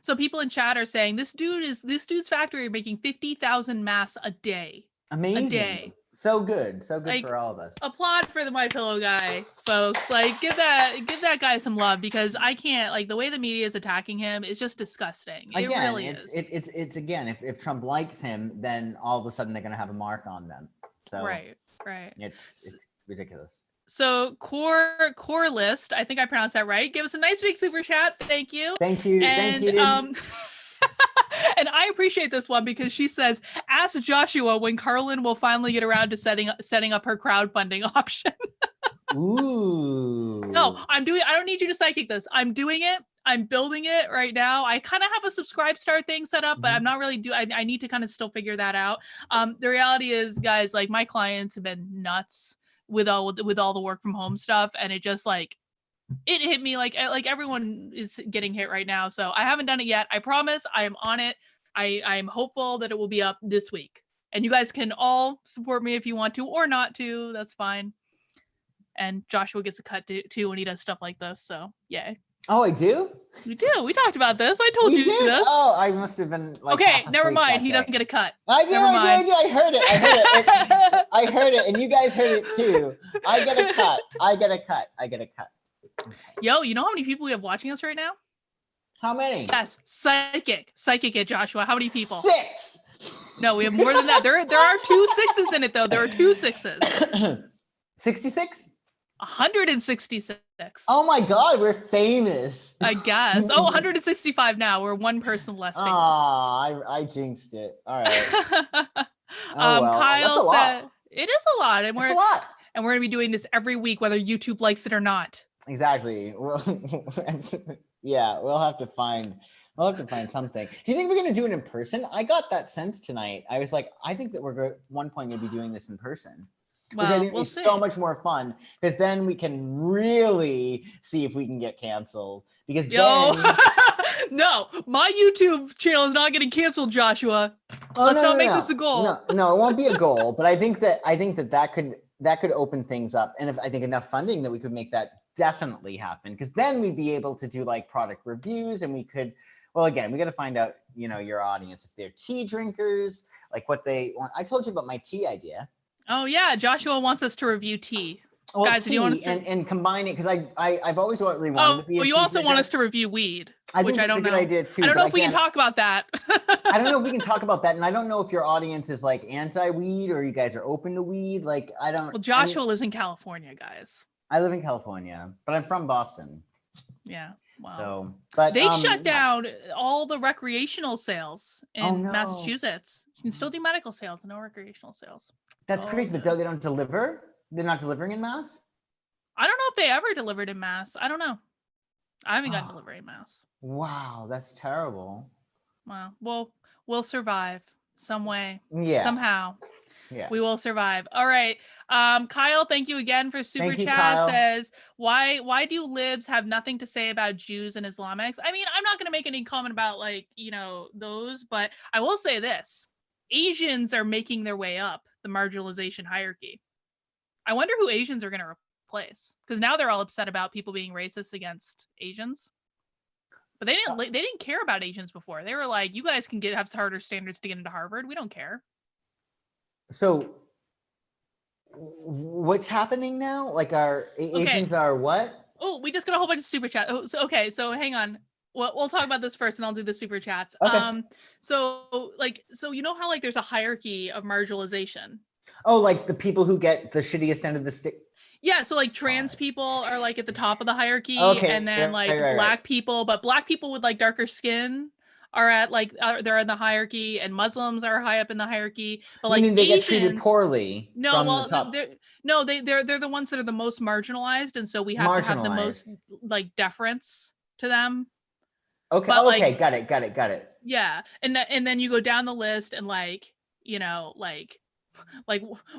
Speaker 1: So people in chat are saying this dude's factory making 50,000 masks a day.
Speaker 2: Amazing.
Speaker 1: A day.
Speaker 2: So good
Speaker 1: Like,
Speaker 2: for all of us.
Speaker 1: Applaud for the My Pillow guy, folks. Like, give that guy some love, because I can't, like, the way the media is attacking him is just disgusting.
Speaker 2: Again,
Speaker 1: it really is.
Speaker 2: It's again, if Trump likes him, then all of a sudden they're going to have a mark on them. So
Speaker 1: right.
Speaker 2: It's ridiculous.
Speaker 1: So core list, I think I pronounced that right. Give us a nice big super chat. Thank you.
Speaker 2: Thank you.
Speaker 1: And I appreciate this one because she says, ask Joshua when Carlin will finally get around to setting up her crowdfunding option.
Speaker 2: Ooh.
Speaker 1: No, I don't need you to psychic this. I'm doing it. I'm building it right now. I kind of have a subscribe star thing set up, but I'm not really I need to kind of still figure that out. The reality is, guys, like my clients have been nuts with all the work from home stuff, and it just like it hit me like everyone is getting hit right now. So I haven't done it yet. I promise I am on it. I'm hopeful that it will be up this week. And you guys can all support me if you want to or not to. That's fine. And Joshua gets a cut too when he does stuff like this. So yay.
Speaker 2: Oh, I do?
Speaker 1: We do. We talked about this. I told you this.
Speaker 2: Oh, I must have been like
Speaker 1: okay, never mind. He doesn't get a cut.
Speaker 2: I did. I heard it. I heard it, and you guys heard it too. I get a cut.
Speaker 1: Yo, you know how many people we have watching us right now?
Speaker 2: How many?
Speaker 1: Yes, psychic it, Joshua. How many people?
Speaker 2: 6.
Speaker 1: No, we have more than that. There are 2 6s in it though. There are 2 6s.
Speaker 2: 66?
Speaker 1: 166.
Speaker 2: Oh my God, we're famous.
Speaker 1: I guess. Oh, 165 now. We're one person less famous.
Speaker 2: Oh, I jinxed it. All right.
Speaker 1: Well. Kyle said it is a lot, and
Speaker 2: it's a lot.
Speaker 1: And we're gonna be doing this every week, whether YouTube likes it or not.
Speaker 2: Exactly. Well, yeah, we'll have to find something. Do you think we're going to do it in person? I got that sense tonight. I was like, I think that we're at one point going to be doing this in person,
Speaker 1: well,
Speaker 2: which I think will be so much more fun, because then we can really see if we can get canceled. Because then...
Speaker 1: no, my YouTube channel is not getting canceled, Joshua. Let's not make this a goal.
Speaker 2: No, it won't be a goal. But I think that could open things up, and if I think enough funding that we could make that definitely happen, because then we'd be able to do like product reviews, and we could, well, again, we got to find out, you know, your audience, if they're tea drinkers, like what they want. I told you about my tea idea.
Speaker 1: Oh yeah, Joshua wants us to review tea.
Speaker 2: Well,
Speaker 1: guys,
Speaker 2: tea,
Speaker 1: do you want to
Speaker 2: and combine it, because I've always really wanted to be a
Speaker 1: well, you
Speaker 2: tea
Speaker 1: also
Speaker 2: drinker.
Speaker 1: want us to review weed, which I don't know.
Speaker 2: Good idea too,
Speaker 1: I don't know if we can talk about that.
Speaker 2: I don't know if we can talk about that, and I don't know if your audience is like anti-weed or you guys are open to weed. Like, I don't.
Speaker 1: Well, Joshua lives in California, guys.
Speaker 2: I live in California, but I'm from Boston.
Speaker 1: Yeah. Wow.
Speaker 2: So, but
Speaker 1: they shut
Speaker 2: yeah.
Speaker 1: down all the recreational sales in
Speaker 2: Oh, no.
Speaker 1: Massachusetts. You can still do medical sales, no recreational sales.
Speaker 2: That's
Speaker 1: Oh,
Speaker 2: crazy, but
Speaker 1: no.
Speaker 2: they don't deliver? They're not delivering in Mass?
Speaker 1: I don't know if they ever delivered in Mass. I don't know. I haven't gotten
Speaker 2: Oh.
Speaker 1: delivery in Mass.
Speaker 2: Wow, that's terrible.
Speaker 1: Wow. Well, we'll survive some way.
Speaker 2: Yeah.
Speaker 1: Somehow.
Speaker 2: Yeah.
Speaker 1: We will survive. All right. Kyle, thank you again for super
Speaker 2: Thank you,
Speaker 1: chat.
Speaker 2: Kyle.
Speaker 1: Says, why do libs have nothing to say about Jews and Islamics? I mean, I'm not going to make any comment about like, those, but I will say this. Asians are making their way up the marginalization hierarchy. I wonder who Asians are going to replace, because now they're all upset about people being racist against Asians. But they didn't care about Asians before. They were like, you guys can have harder standards to get into Harvard. We don't care.
Speaker 2: So what's happening now? Like our Asians are what?
Speaker 1: Oh, we just got a whole bunch of super chats. Oh, so hang on. We'll talk about this first, and I'll do the super chats.
Speaker 2: Okay.
Speaker 1: So you know how like there's a hierarchy of marginalization.
Speaker 2: Oh, like the people who get the shittiest end of the stick.
Speaker 1: Yeah, so like trans people are like at the top of the hierarchy,
Speaker 2: Okay,
Speaker 1: and then like black people, but black people with like darker skin are at like they're in the hierarchy, and Muslims are high up in the hierarchy. But like
Speaker 2: they
Speaker 1: Asians,
Speaker 2: get treated poorly.
Speaker 1: No,
Speaker 2: from
Speaker 1: well,
Speaker 2: the top.
Speaker 1: they're the ones that are the most marginalized, and so we have to have the most like deference to them.
Speaker 2: Okay.
Speaker 1: But,
Speaker 2: okay. Got it.
Speaker 1: Yeah, and then you go down the list, and like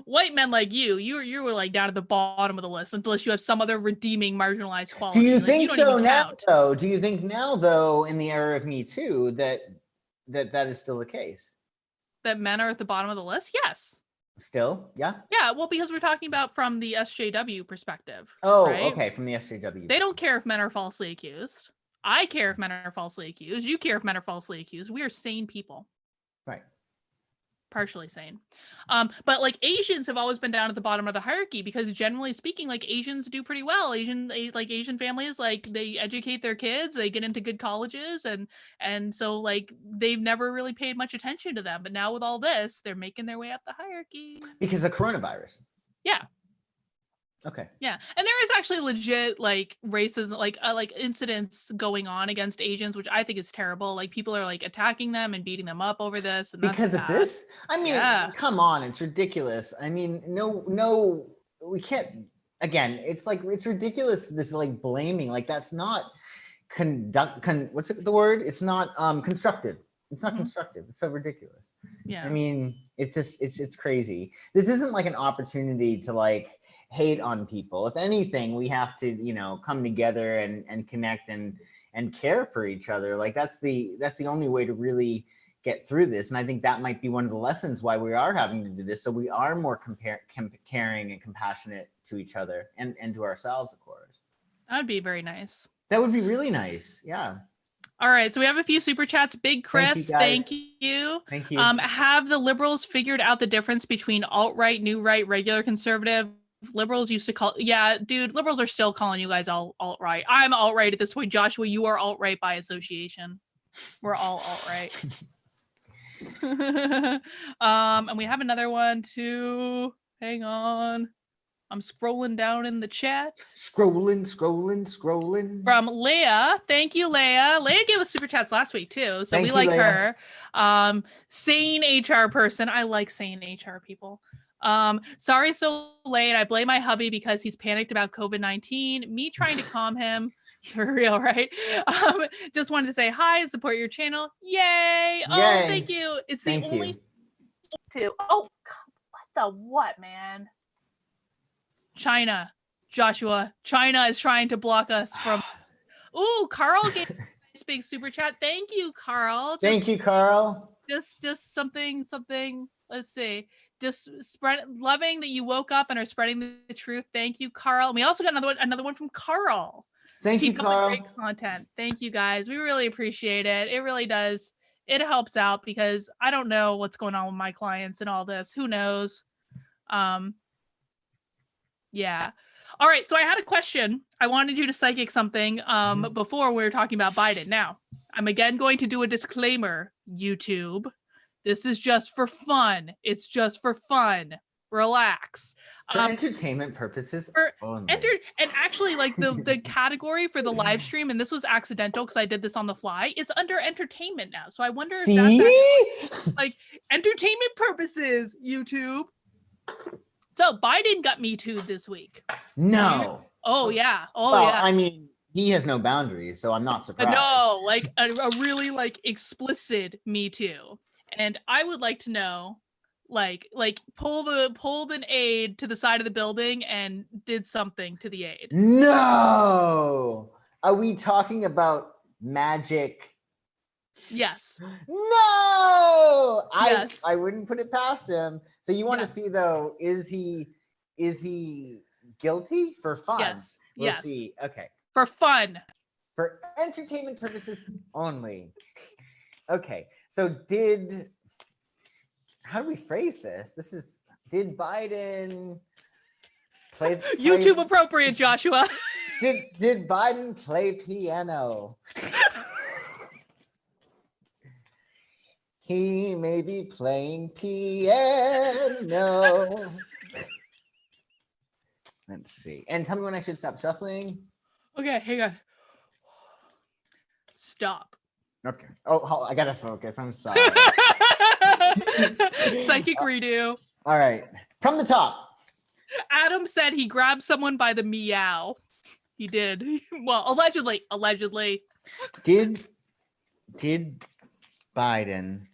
Speaker 1: white men like you were like down at the bottom of the list unless you have some other redeeming marginalized quality.
Speaker 2: Do you
Speaker 1: like,
Speaker 2: think
Speaker 1: you don't
Speaker 2: so
Speaker 1: even
Speaker 2: now?
Speaker 1: count.
Speaker 2: Though, do you think now, though, in the era of Me Too, that is still the case?
Speaker 1: That men are at the bottom of the list? Yes.
Speaker 2: Still, yeah.
Speaker 1: Yeah, well, because we're talking about from the SJW perspective.
Speaker 2: Oh,
Speaker 1: right?
Speaker 2: Okay, from the SJW.
Speaker 1: They don't care if men are falsely accused. I care if men are falsely accused. You care if men are falsely accused. We are sane people.
Speaker 2: Right.
Speaker 1: Partially sane. But like Asians have always been down at the bottom of the hierarchy because generally speaking, like Asians do pretty well. Asian families, like they educate their kids, they get into good colleges, and so like they've never really paid much attention to them. But now with all this, they're making their way up the hierarchy.
Speaker 2: Because of coronavirus.
Speaker 1: Yeah.
Speaker 2: Okay.
Speaker 1: Yeah, and there is actually legit like racism, like incidents going on against Asians, which I think is terrible. Like people are like attacking them and beating them up over this, and
Speaker 2: because of this. I mean, come on, it's ridiculous. I mean, no, we can't. Again, it's ridiculous. This like blaming, like that's not what's the word? It's not constructive. It's not constructive. It's so ridiculous.
Speaker 1: Yeah.
Speaker 2: I mean, it's just it's crazy. This isn't like an opportunity to like hate on people. If anything, we have to, come together and connect and care for each other. Like that's the only way to really get through this. And I think that might be one of the lessons why we are having to do this. So we are more caring and compassionate to each other and to ourselves, of course.
Speaker 1: That would be very nice.
Speaker 2: That would be really nice. Yeah.
Speaker 1: All right, so we have a few super chats. Big Chris, thank you.
Speaker 2: Thank you.
Speaker 1: Have the liberals figured out the difference between alt-right, new right, regular conservative? Liberals used to call, yeah, dude, liberals are still calling you guys all alt-right. I'm alt-right at this point. Joshua, you are alt-right by association. We're all alt-right. And we have another one too. Hang on. I'm scrolling down in the chat.
Speaker 2: Scrolling.
Speaker 1: From Leia. Thank you, Leia. Leia gave us super chats last week too, so we like Leia. Her. Sane HR person. I like sane HR people. Sorry so late. I blame my hubby because he's panicked about COVID-19. Me trying to calm him. For real, right? Just wanted to say hi, support your channel. Yay! Oh, thank you. It's the only two. Oh, what, man? China, Joshua. China is trying to block us from. Ooh, Carl gave this big super chat. Thank you, Carl.
Speaker 2: Thank you, Carl.
Speaker 1: Just something. Let's see. Just loving that you woke up and are spreading the truth. Thank you, Carl. And we also got another one from Carl.
Speaker 2: Thank you, Carl.
Speaker 1: Great content. Thank you, guys. We really appreciate it. It really does. It helps out because I don't know what's going on with my clients and all this. Who knows? Yeah. All right. So I had a question. I wanted you to psychic something before we were talking about Biden. Now, I'm again going to do a disclaimer, YouTube. This is just for fun. It's just for fun. Relax.
Speaker 2: For entertainment purposes
Speaker 1: For
Speaker 2: only.
Speaker 1: and actually, like the category for the live stream, and this was accidental because I did this on the fly, is under entertainment now. So I wonder if that's actually, like, entertainment purposes, YouTube. So Biden got Me Too this week.
Speaker 2: No.
Speaker 1: Oh yeah. Oh
Speaker 2: well,
Speaker 1: yeah.
Speaker 2: I mean, he has no boundaries, so I'm not surprised.
Speaker 1: No, like a really like explicit Me Too. And I would like to know, like pulled an aide to the side of the building and did something to the aide.
Speaker 2: No. Are we talking about Magic?
Speaker 1: Yes.
Speaker 2: No.
Speaker 1: Yes.
Speaker 2: I wouldn't put it past him. So you want to
Speaker 1: Yes.
Speaker 2: see though, is he guilty for fun?
Speaker 1: Yes.
Speaker 2: We'll
Speaker 1: Yes.
Speaker 2: see. Okay.
Speaker 1: For fun.
Speaker 2: For entertainment purposes only. Okay. So how do we phrase this? Did Biden play
Speaker 1: YouTube appropriate, Joshua.
Speaker 2: Did Biden play piano? He may be playing piano. Let's see. And tell me when I should stop shuffling.
Speaker 1: Okay, hang on. Stop.
Speaker 2: Okay. Oh, I gotta focus. I'm sorry.
Speaker 1: Psychic redo.
Speaker 2: All right. From the top.
Speaker 1: Adam said he grabbed someone by the meow. He did. Well, allegedly.
Speaker 2: Did Biden?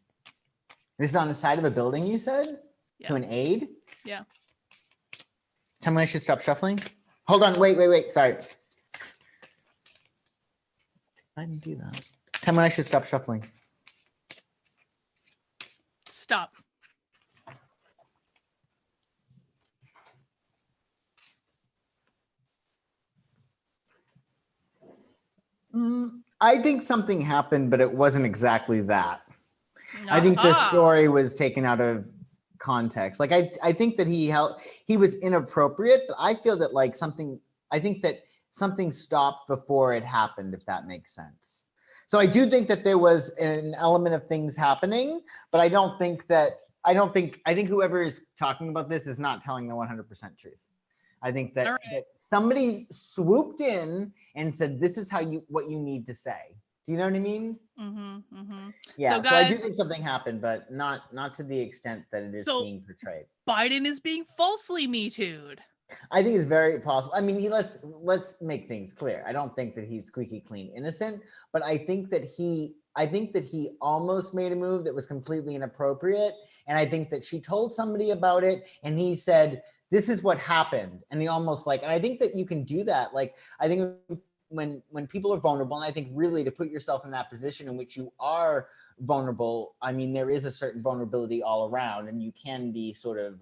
Speaker 2: This is on the side of a building, you said?
Speaker 1: Yeah.
Speaker 2: To an aide?
Speaker 1: Yeah.
Speaker 2: Tell me I should stop shuffling. Hold on. Wait. Sorry. Did Biden do that? Tell me I should stop shuffling.
Speaker 1: Stop.
Speaker 2: I think something happened, but it wasn't exactly that. I think the story was taken out of context. Like I think that he was inappropriate, but I feel that I think that something stopped before it happened, if that makes sense. So I do think that there was an element of things happening, but I think whoever is talking about this is not telling the 100% truth. I think that somebody swooped in and said, this is what you need to say. Do you know what I mean?
Speaker 1: Mm-hmm, mm-hmm.
Speaker 2: Yeah, so I do think something happened, but not to the extent that it is being portrayed.
Speaker 1: Biden is being falsely Me Too'd.
Speaker 2: I think it's very possible. I mean, let's make things clear. I don't think that he's squeaky clean innocent, but I think that he almost made a move that was completely inappropriate. And I think that she told somebody about it and he said, this is what happened. And he almost and I think that you can do that. Like, I think when people are vulnerable, and I think really to put yourself in that position in which you are vulnerable, I mean, there is a certain vulnerability all around and you can be sort of,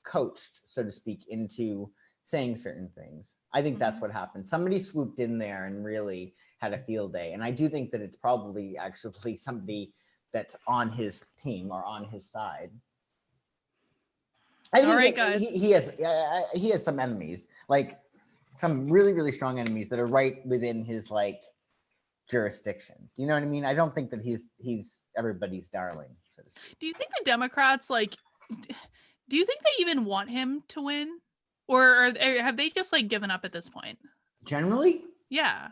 Speaker 2: coached, so to speak, into saying certain things. I think that's what happened. Somebody swooped in there and really had a field day. And I do think that it's probably actually somebody that's on his team or on his side. I think guys. He has some enemies, like some really, really strong enemies that are right within his jurisdiction. Do you know what I mean? I don't think that he's everybody's darling, so to speak.
Speaker 1: Do you think the Democrats do you think they even want him to win? Or have they just given up at this point?
Speaker 2: Generally?
Speaker 1: Yeah.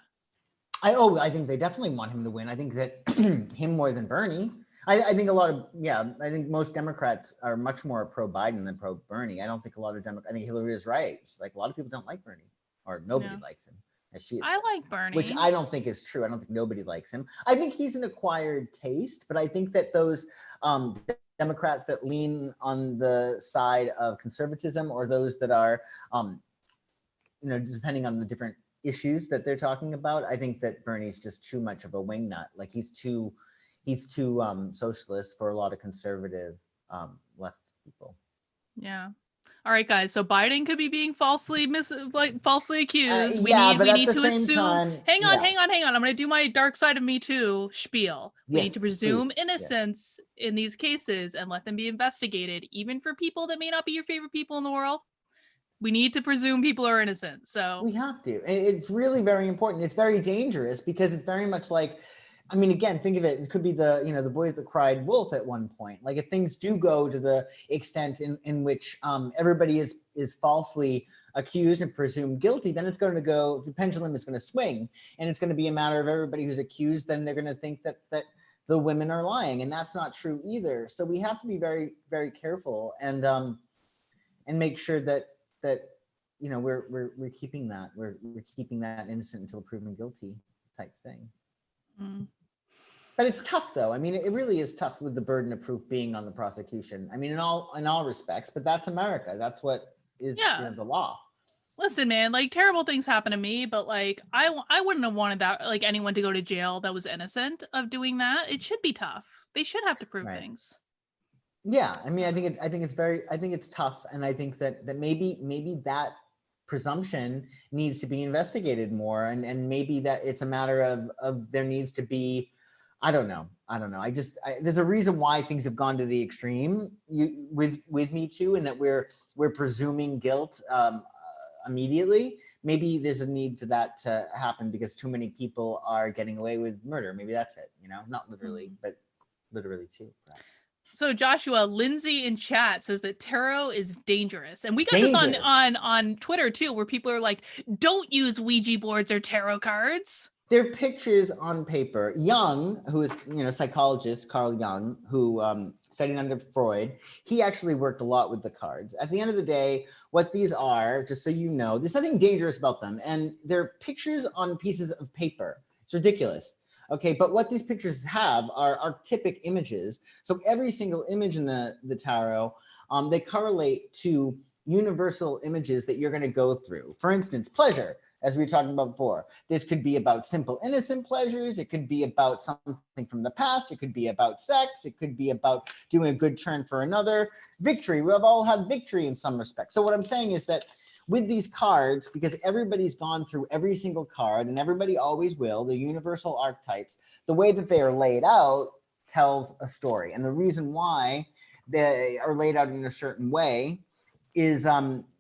Speaker 2: I think they definitely want him to win. I think that him more than Bernie. I think I think most Democrats are much more pro-Biden than pro-Bernie. I don't think a lot of Democrats, I think Hillary is right. She's a lot of people don't like Bernie, or nobody likes him. As she
Speaker 1: I like Bernie.
Speaker 2: Which I don't think is true. I don't think nobody likes him. I think he's an acquired taste, but I think that those Democrats that lean on the side of conservatism, or those that are, depending on the different issues that they're talking about, I think that Bernie's just too much of a wingnut. Like he's too socialist for a lot of conservative left people.
Speaker 1: Yeah. All right, guys. So Biden could be being falsely accused. We
Speaker 2: but
Speaker 1: need
Speaker 2: at the
Speaker 1: to
Speaker 2: same
Speaker 1: assume.
Speaker 2: Time,
Speaker 1: hang on. I'm going to do my dark side of Me Too spiel. We need to presume innocence in these cases and let them be investigated, even for people that may not be your favorite people in the world. We need to presume people are innocent. So
Speaker 2: we have to. It's really very important. It's very dangerous because it's very much like I mean, again, think of it. It could be the, you know, the boys that cried wolf at one point. Like if things do go to the extent in which everybody is falsely accused and presumed guilty, then it's going to go, the pendulum is going to swing, and it's going to be a matter of everybody who's accused. Then they're going to think that the women are lying, and that's not true either. So we have to be very, very careful and make sure that you know we're keeping that we're keeping that innocent until proven guilty type thing. But it's tough, though. I mean, it really is tough with the burden of proof being on the prosecution. I mean, in all respects, but that's America. That's what is, you know, the law.
Speaker 1: Listen, man, like terrible things happen to me, but like I wouldn't have wanted that, like anyone to go to jail that was innocent of doing that. It should be tough. They should have to prove things.
Speaker 2: Yeah, I mean, I think it's tough, and I think that maybe that presumption needs to be investigated more, and maybe that it's a matter of there needs to be, I don't know. There's a reason why things have gone to the extreme with Me Too, and that we're presuming guilt immediately. Maybe there's a need for that to happen because too many people are getting away with murder. Maybe that's it. You know, not literally, but literally too. Perhaps.
Speaker 1: So Joshua, Lindsay in chat says that tarot is dangerous. And we got this on Twitter too, where people are like, don't use Ouija boards or tarot cards.
Speaker 2: They're pictures on paper. Jung, who is, you know, psychologist, Carl Jung, who studied under Freud, he actually worked a lot with the cards. At the end of the day, what these are, just so you know, there's nothing dangerous about them. And they're pictures on pieces of paper. It's ridiculous. Okay, but what these pictures have are archetypic images. So every single image in the tarot, they correlate to universal images that you're going to go through. For instance, pleasure, as we were talking about before. This could be about simple, innocent pleasures. It could be about something from the past. It could be about sex. It could be about doing a good turn for another. Victory, we have all had victory in some respect. So what I'm saying is that with these cards, because everybody's gone through every single card, and everybody always will, the universal archetypes, the way that they are laid out tells a story. And the reason why they are laid out in a certain way is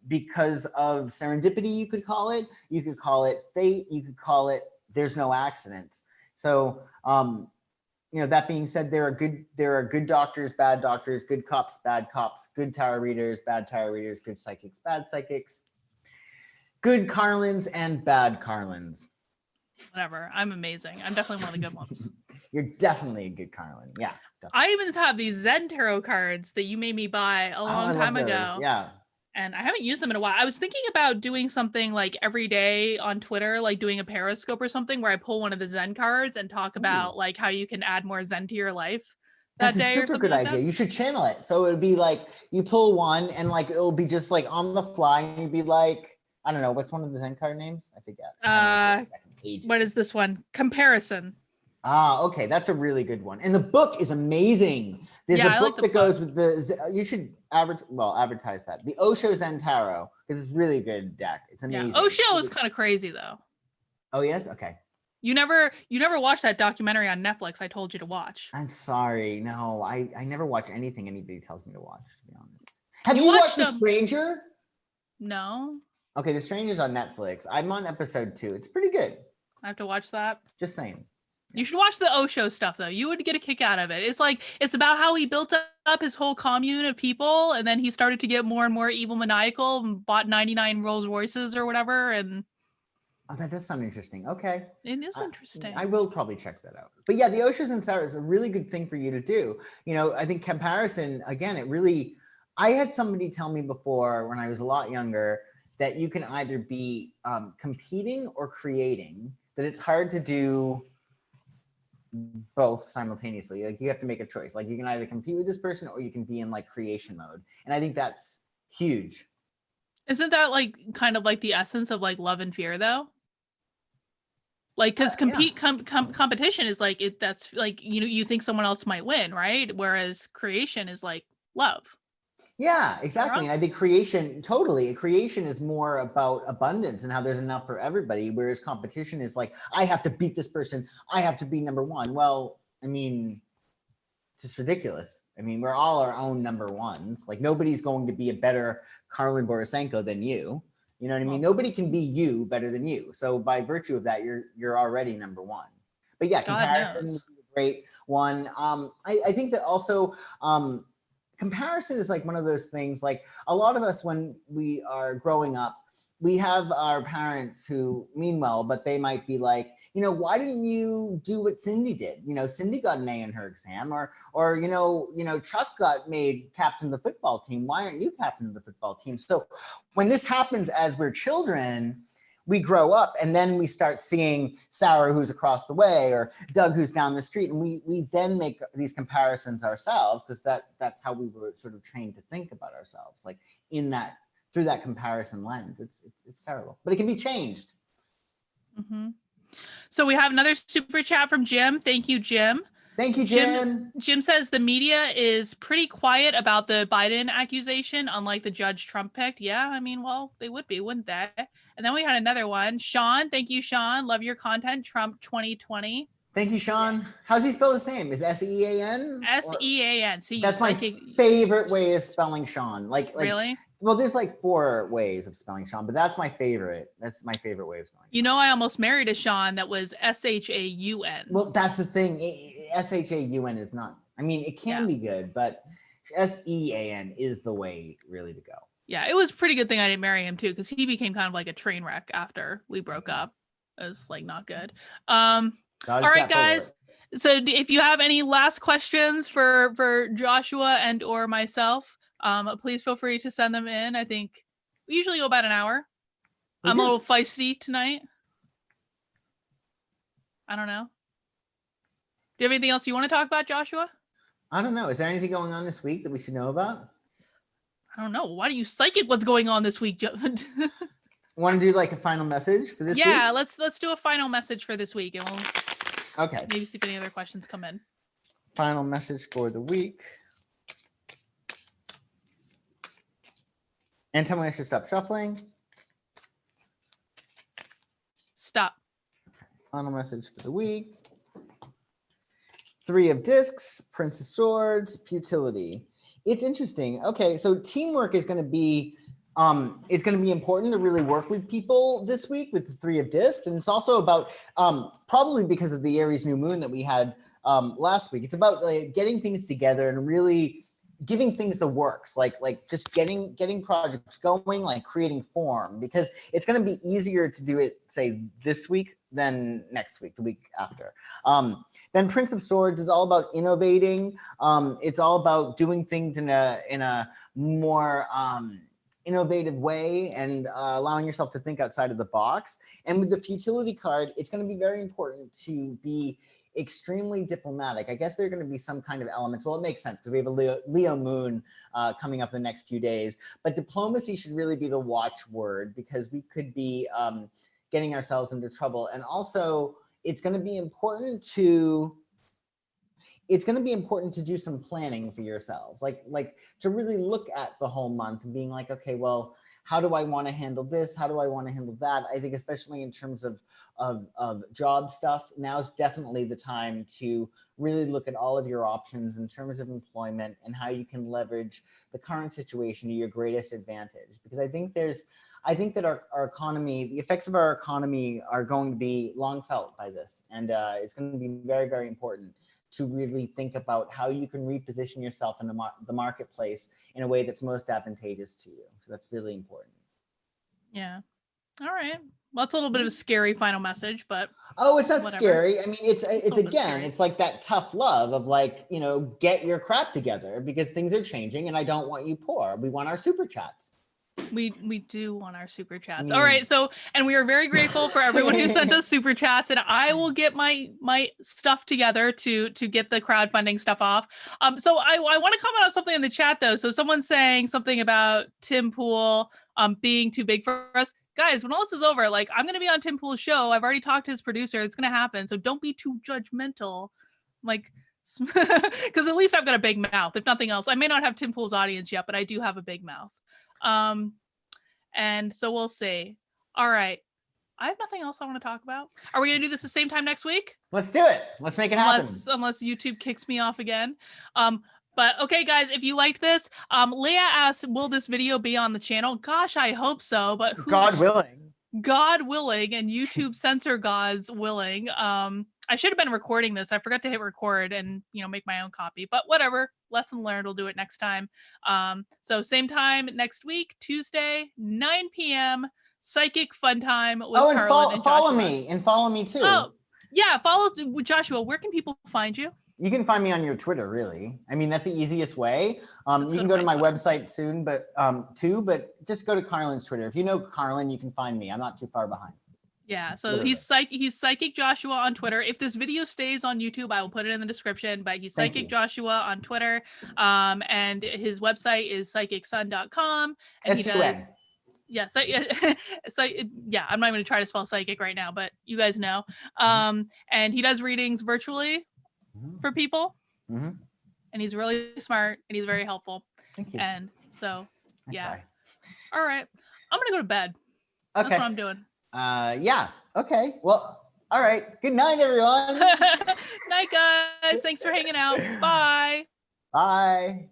Speaker 2: because of serendipity, you could call it. You could call it fate. You could call it there's no accidents. So, you know, that being said, there are good doctors, bad doctors, good cops, bad cops, good tarot readers, bad tarot readers, good psychics, bad psychics, good Carlins and bad Carlins.
Speaker 1: Whatever. I'm amazing. I'm definitely one of the good ones.
Speaker 2: You're definitely a good Carlin. Yeah. Definitely.
Speaker 1: I even have these Zen tarot cards that you made me buy a long time ago.
Speaker 2: Yeah.
Speaker 1: And I haven't used them in a while. I was thinking about doing something like every day on Twitter, like doing a Periscope or something where I pull one of the Zen cards and talk about like how you can add more Zen to your life.
Speaker 2: That's a super good idea. You should channel it. So it would be like you pull one and like it'll be just like on the fly and you'd be like, I don't know, what's one of the Zen card names? I forget.
Speaker 1: What is this one? Comparison.
Speaker 2: Ah, okay. That's a really good one. And the book is amazing. There's a book that goes with the, you should advertise that. The Osho Zen Tarot, because it's really good deck. It's amazing.
Speaker 1: Yeah. Osho is kind of crazy though.
Speaker 2: Oh, yes? Okay.
Speaker 1: You never watched that documentary on Netflix I told you to watch.
Speaker 2: I'm sorry. No, I never watch anything anybody tells me to watch, to be honest. Have you watched The Stranger?
Speaker 1: No.
Speaker 2: Okay, The Stranger's on Netflix. I'm on episode 2. It's pretty good.
Speaker 1: I have to watch that.
Speaker 2: Just saying.
Speaker 1: You should watch the Osho stuff though. You would get a kick out of it. It's like, it's about how he built up his whole commune of people, and then he started to get more and more evil maniacal and bought 99 Rolls Royces or whatever. And
Speaker 2: oh, that does sound interesting. Okay.
Speaker 1: It is interesting.
Speaker 2: I will probably check that out. But yeah, the Osho Zen Tarot is a really good thing for you to do. You know, I think comparison, again, I had somebody tell me before when I was a lot younger that you can either be competing or creating, that it's hard to do both simultaneously. Like you have to make a choice. Like you can either compete with this person or you can be in like creation mode. And I think that's huge.
Speaker 1: Isn't that like kind of like the essence of like love and fear though? Like, because competition is like it. That's like, you know, you think someone else might win, right? Whereas creation is like love.
Speaker 2: Yeah, exactly. And I think creation is more about abundance and how there's enough for everybody. Whereas competition is like, I have to beat this person. I have to be number one. Well, I mean, it's just ridiculous. I mean, we're all our own number ones. Like nobody's going to be a better Carlin Borisenko than you. You know what I mean? Nobody can be you better than you. So by virtue of that, you're already number one. But yeah,
Speaker 1: God
Speaker 2: comparison
Speaker 1: knows.
Speaker 2: would be a great one. I think that also comparison is like one of those things. Like a lot of us, when we are growing up, we have our parents who mean well, but they might be like, why didn't you do what Cindy did? Cindy got an A in her exam, or Chuck got made captain of the football team. Why aren't you captain of the football team? So when this happens as we're children, we grow up and then we start seeing Sarah who's across the way or Doug who's down the street, and we then make these comparisons ourselves, because that's how we were sort of trained to think about ourselves, like through that comparison lens. It's terrible, but it can be changed.
Speaker 1: Mm-hmm. So we have another super chat from Jim. Thank you, Jim.
Speaker 2: Thank you, Jim.
Speaker 1: Jim says the media is pretty quiet about the Biden accusation, unlike the Judge Trump picked. Yeah, I mean, well, they would be, wouldn't they? And then we had another one. Sean, thank you, Sean. Love your content. Trump 2020.
Speaker 2: Thank you, Sean. How's he spell his name? Is S-E-A-N?
Speaker 1: S-E-A-N. See,
Speaker 2: that's my favorite way of spelling Sean. Like
Speaker 1: really?
Speaker 2: Well, there's like 4 ways of spelling Sean, but that's my favorite. That's my favorite way of spelling Sean.
Speaker 1: I almost married a Sean that was S-H-A-U-N.
Speaker 2: Well, that's the thing. S-H-A-U-N is not, I mean, it can be good, but S-E-A-N is the way really to go.
Speaker 1: Yeah, it was a pretty good thing I didn't marry him too, because he became kind of like a train wreck after we broke up. It was like not good. All right, guys. So if you have any last questions for Joshua and or myself, please feel free to send them in. I think we usually go about an hour. I'm a little feisty tonight. I don't know. Do you have anything else you want to talk about, Joshua?
Speaker 2: I don't know. Is there anything going on this week that we should know about?
Speaker 1: I don't know. Why do you psychic what's going on this week?
Speaker 2: Want to do like a final message for this week?
Speaker 1: Yeah, let's do a final message for this week, and we'll maybe see if any other questions come in.
Speaker 2: Final message for the week. And tell me I should stop shuffling.
Speaker 1: Stop.
Speaker 2: Final message for the week. 3 of discs, Prince of Swords, futility. It's interesting. Okay, so teamwork is going to be important to really work with people this week with the 3 of discs, and it's also about probably because of the Aries new moon that we had last week. It's about getting things together and really giving things the works, like just getting projects going, like creating form, because it's going to be easier to do it, say, this week than next week, the week after. Then Prince of Swords is all about innovating. It's all about doing things in a more innovative way and allowing yourself to think outside of the box. And with the futility card, it's going to be very important to be extremely diplomatic. I guess there are going to be some kind of elements. Well, it makes sense because we have a Leo moon coming up in the next few days. But diplomacy should really be the watchword, because we could be getting ourselves into trouble. And also, it's going to be important to do some planning for yourselves, like to really look at the whole month and being like, okay, well, how do I want to handle this? How do I want to handle that? I think especially in terms of job stuff, now's definitely the time to really look at all of your options in terms of employment and how you can leverage the current situation to your greatest advantage. Because I think that our economy, the effects of our economy are going to be long felt by this. And it's going to be very, very important to really think about how you can reposition yourself in the marketplace in a way that's most advantageous to you. So that's really important.
Speaker 1: Yeah. All right. Well, it's a little bit of a scary final message, but
Speaker 2: it's not scary. I mean, it's again, it's like that tough love of like, get your crap together because things are changing and I don't want you poor. We want our super chats.
Speaker 1: We do want our super chats. All right. So, and we are very grateful for everyone who sent us super chats, and I will get my stuff together to get the crowdfunding stuff off. So I want to comment on something in the chat though. So someone's saying something about Tim Pool being too big for us. Guys, when all this is over, like I'm going to be on Tim Pool's show. I've already talked to his producer. It's going to happen. So don't be too judgmental. Like, because at least I've got a big mouth. If nothing else, I may not have Tim Pool's audience yet, but I do have a big mouth. And so we'll see. All right. I have nothing else I want to talk about. Are we going to do this the same time next week?
Speaker 2: Let's do it. Let's make it happen.
Speaker 1: Unless YouTube kicks me off again. But okay, guys, if you liked this, Leah asked, will this video be on the channel? Gosh, I hope so. But
Speaker 2: God willing.
Speaker 1: God willing, and YouTube censor gods willing. I should have been recording this. I forgot to hit record and make my own copy. But whatever. Lesson learned. We'll do it next time. So same time next week, Tuesday, 9 p.m. Psychic Fun Time with
Speaker 2: Oh, and
Speaker 1: Carlin and
Speaker 2: follow
Speaker 1: Joshua.
Speaker 2: me and follow me too.
Speaker 1: Oh, yeah, follow Joshua. Where can people find you?
Speaker 2: You can find me on your Twitter, really. I mean, that's the easiest way. You can
Speaker 1: go
Speaker 2: go to my
Speaker 1: Twitter.
Speaker 2: website soon, but just go to Carlin's Twitter. If you know Carlin, you can find me. I'm not too far behind.
Speaker 1: Yeah, so he's Psychic Joshua on Twitter. If this video stays on YouTube, I will put it in the description. But he's
Speaker 2: Thank
Speaker 1: Psychic
Speaker 2: you.
Speaker 1: Joshua on Twitter, and his website is psychicsun.com. And he
Speaker 2: S-U-N.
Speaker 1: does. Yeah, so yeah, I'm not going to try to spell psychic right now, but you guys know. And he does readings virtually for people, and he's really smart and he's very helpful.
Speaker 2: Thank you.
Speaker 1: And so, yeah.
Speaker 2: Sorry.
Speaker 1: All right, I'm gonna go to bed.
Speaker 2: Okay.
Speaker 1: That's what I'm doing.
Speaker 2: Yeah. Okay. Well, all right. Good night, everyone.
Speaker 1: Night, guys. Thanks for hanging out. Bye.
Speaker 2: Bye.